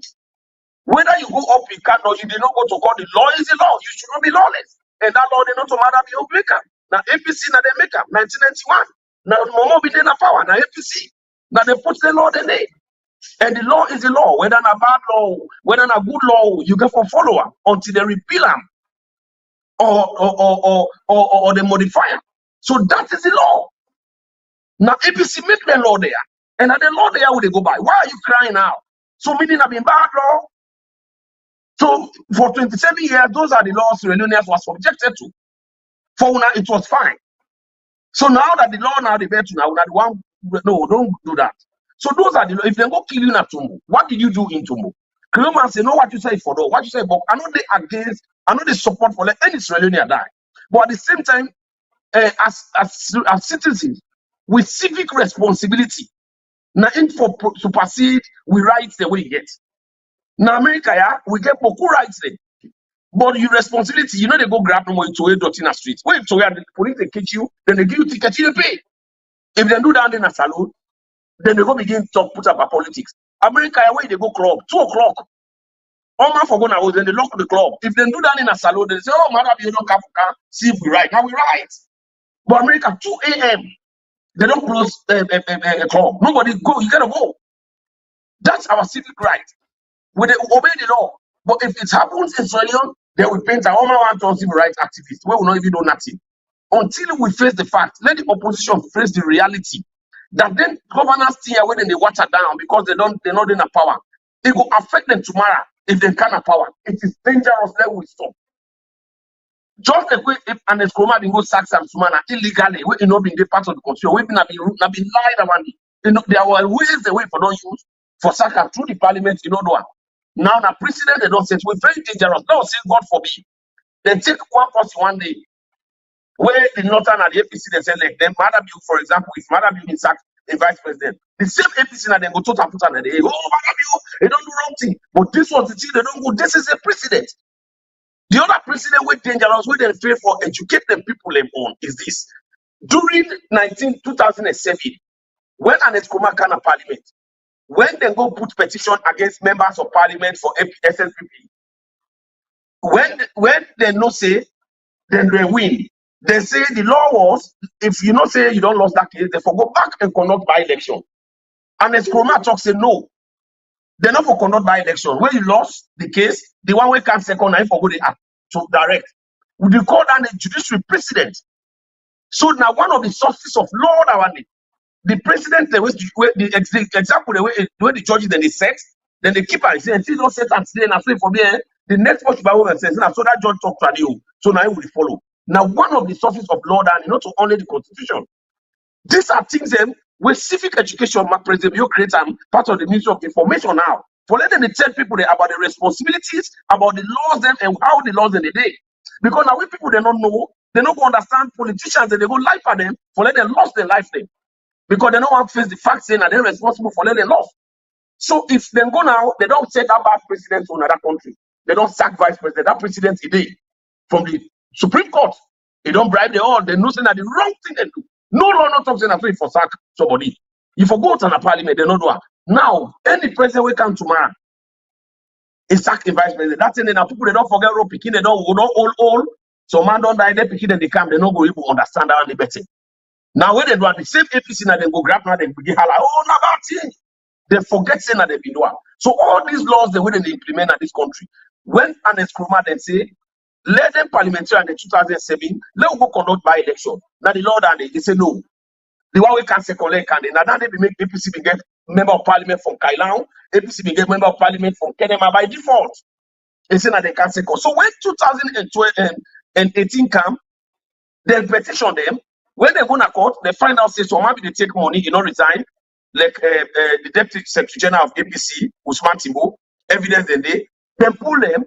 Whether you go up in can or you did not go to court, the law is the law. You should not be lawless. And that law they not to Maada Bio make up. Now APC now they make up 1991. Now Momo be in power. Now APC. Now they put the law in there. And the law is the law. Whether a bad law, whether a good law, you get for follower until they repeal them or they modify them. So that is the law. Now APC make the law there. And the law there will they go by. Why are you crying now? So meaning have been bad law. So for 27 years, those are the laws Reunions was subjected to. For now, it was fine. So now that the law now the better now that one no, don't do that. So those are the law. If they go kill you in Tumbo, what did you do in Tumbo? Koroma say, no, what you say for though, what you say, but I know they against, I know they support for any Israeli die. But at the same time, as citizens with civic responsibility, now in for supersede, we rights the way you get. Now America, yeah, we get Boku rights there. But your responsibility, they go grab them to a dot in a street. Wait, so the police they catch you, then they give you ticket, you pay. If they do that in a salon, then they go begin to put up a politics. America, where they go club, 2 o'clock. All man for going then they lock the club. If they do that in a salon, they say, oh, Maada, you don't come, see if we right. Now we right. But America, 2 a.m., they don't close a club. Nobody go, you gotta go. That's our civic right. We obey the law. But if it happens in Sierra Leone, they will paint a woman one civil rights activist. We will not even do nothing. Until we face the fact, let the opposition face the reality that then governors stay away and they water down because they're not in a power. It will affect them tomorrow if they can't have power. It is dangerous. Let we stop. Just the way if an Koroma bin go sack some Sumana illegally, we not been the part of the constitution, we been lied about it. You know, there were ways the way for don't use for sack am through the parliament, you know do am. Now the president they don't say we're very dangerous. Now say God forbid. They take one person one day where the northern and the APC they say like them Maada, for example, if Maada been sacked a vice president, the same APC now then go total put on the oh Maada, they don't do wrong thing. But this was the thing they don't go. This is a precedent. The other precedent with dangerous, where they fail for educate them people them on is this. During 2007, when an Koroma came to parliament, when they go put petition against members of parliament for SLPP, when they no say, then they win. They say the law was, if you not say you don't lose that case, they for go back and conduct by election. And the Koroma talk say no. They're not for conduct by election. When you lost the case, the one way can second and for go the act to direct. Would you call that the judiciary precedent? So now one of the sources of law that the president, the example, the way the judges then they set, then the keeper is saying, don't set and today and say for me, the next watch by woman says, so that judge talk to you. So now it will follow. Now one of the sources of law that not to only the constitution. These are things where civic education, President, you create part of the Ministry of Information now. For letting them tell people about the responsibilities, about the laws them and how the laws in the day. Because now when people they don't know, they don't go understand politicians and they go lie for them for letting them lost their life them. Because they don't want to face the fact saying that they're responsible for letting them lost. So if they go now, they don't set that bad president to another country. They don't sack vice president. That president today from the Supreme Court. They don't bribe the all. They know saying that the wrong thing they do. No law not talking that for sack somebody. If you go to the parliament, they don't do it. Now, any president will come tomorrow. Is sack the vice president. That's it. Now people they don't forget rope picking, they don't all. So man don't die, they picking and they come, they don't go even understand that better. Now when they do the same APC now they go grab now they begin holla, oh no bad thing. They forget saying that they've been doing. So all these laws the way they implement in this country. When an Koroma then say let them parliamentary in the 2007, let them go conduct by election. Now the law and they say no. The one we can say collect and now they make APC be get member of parliament from Kailan, APC be get member of parliament from Kenema by default. They say that they can say so when 2018 come, they petition them. When they go to court, they find out say so maybe they take money, you know, resign. Like the Deputy Secretary General of APC, Usman Timbo, evidence in they pull them.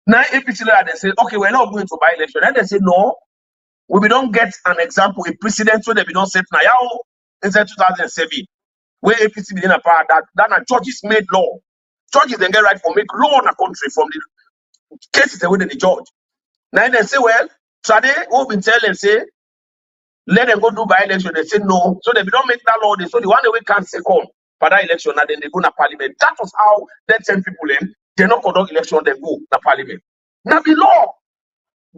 Now APC they say, okay, we're not going to buy election. Then they say, no, we don't get an example, a precedent so that we don't set now inside 2007, where APC begin a part that judges made law. Judges then get right for make law in the country from the cases they win the judge. Now they say, well, today we've been telling say, let them go do by election. They say no. So they don't make that law. So the one way can't second for that election, and then they go to parliament. That was how they tell people them they not conduct election, they go to parliament. Now the law,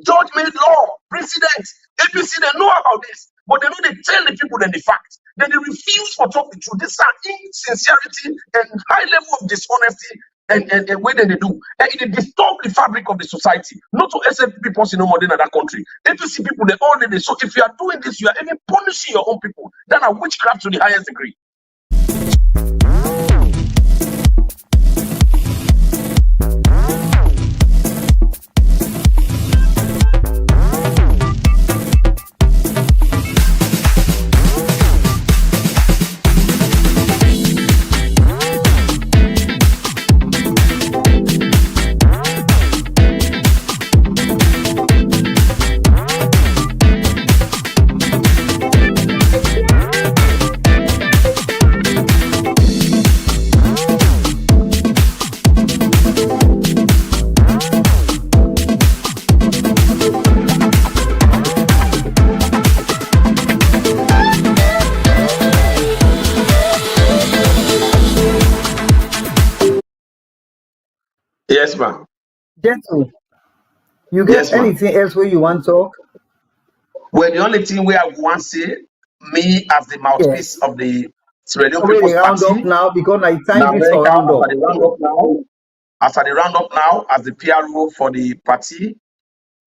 judge made law, president, APC, they know about this, but they know they tell the people then the fact. Then they refuse to talk the truth. This is insincerity and high level of dishonesty and what they do. And it disturb the fabric of the society. Not to SLP people no more than other country. APC people, they all did this. So if you are doing this, you are even punishing your own people. That are witchcraft to the highest degree. Yes, ma'am. Gentle, you get Yes, ma'am. anything else where you want to talk? Well, the only thing where I want to say, me as the mouthpiece Yes. of the Sierra Leone So we People's round up Party, now because I time now this for round up. after the roundup now, as the PRO for the party,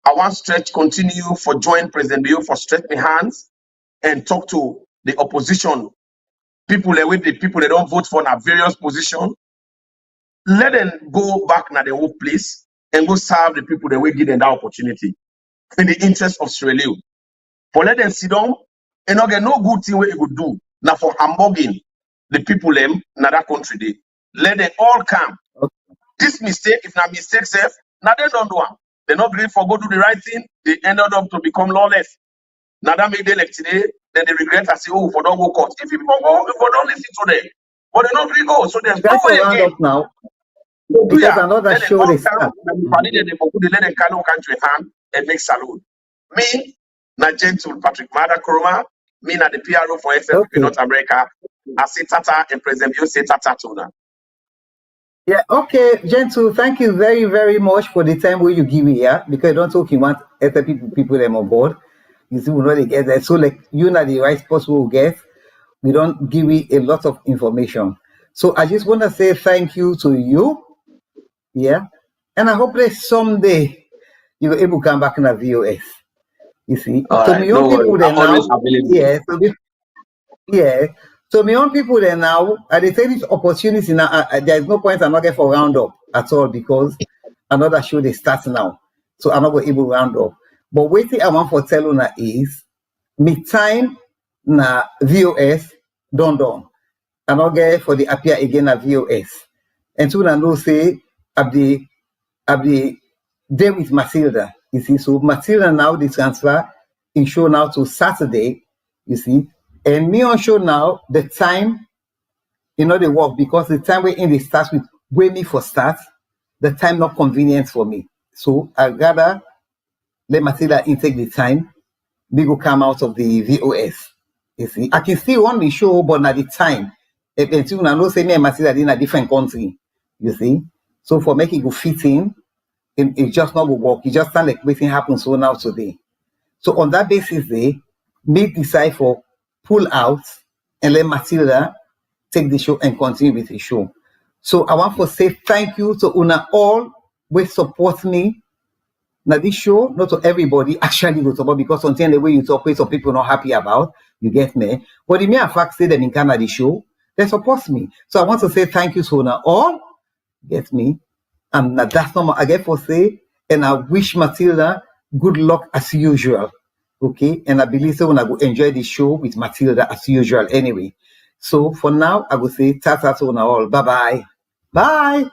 I want stretch continue for join President Bill for stretch my hands and talk to the opposition people with the people they don't vote for in various positions. Let them go back to their own place and go serve the people that will give them that opportunity. in the interest of Sierra Leone. For let them sit down and not get no good thing what it would do. Now for hamburging the people them na that country they let them all come. This mistake, if not mistake self, now they don't do them. They're not great for go do the right thing, they ended up to become lawless. Now that make them like today, then they regret and say, oh, for don't go court. If people go, if we don't listen to them, but they not really go. So there's no way round again. up now So, because yeah, another let them show all they come, start. they let them come country hand and make salute. Me, na gentle Patrick Maada Koroma, me na the PRO for Slpp Okay. North America. I say Tata and President you say Tata to now. Yeah, okay, Gentle, thank you very, very much for the time where you give me here, because I don't talk you want other people them on board. You see, we know they get that. So like you know the right possible get, we don't give you a lot of information. So I just want to say thank you to you. Yeah. And I hope that someday you're able to come back in the VOS. You see. All So right, my young no people worries. there I'm now. always available. Yeah. Yeah. So my young people there now, they take this opportunity now. There is no point I'm not getting for round up at all because another show they start now. So I'm not going to able to round up. But waiting I want for tell you is me time na VOS done. I'm not get for the appear again at VOS. And so I know say I've the day with Matilda. You see, so Matilda now the transfer in show now to Saturday. You see, and me on show now the time, they work because the time we in the starts with way me for start, the time not convenient for me. So I rather let Matilda intake the time. We go come out of the VOS. You see, I can still run the show, but at the time, until I know say me and Matilda in a different country. You see, so for making go fit in. It just not will work. It just sound like waiting happens so now today. So on that basis, me decide for pull out and let Matilda take the show and continue with the show. So I want to say thank you to Una all who support me. Now this show, not to everybody actually go support because sometimes the way you talk, some people not happy about, you get me. But the mere fact say them in Canada show, they support me. So I want to say thank you to Una all, get me. And that's not I get for say, and I wish Matilda good luck as usual. Okay, and I believe so when I go enjoy the show with Matilda as usual anyway. So for now, I will say tata to all. Bye-bye. Bye.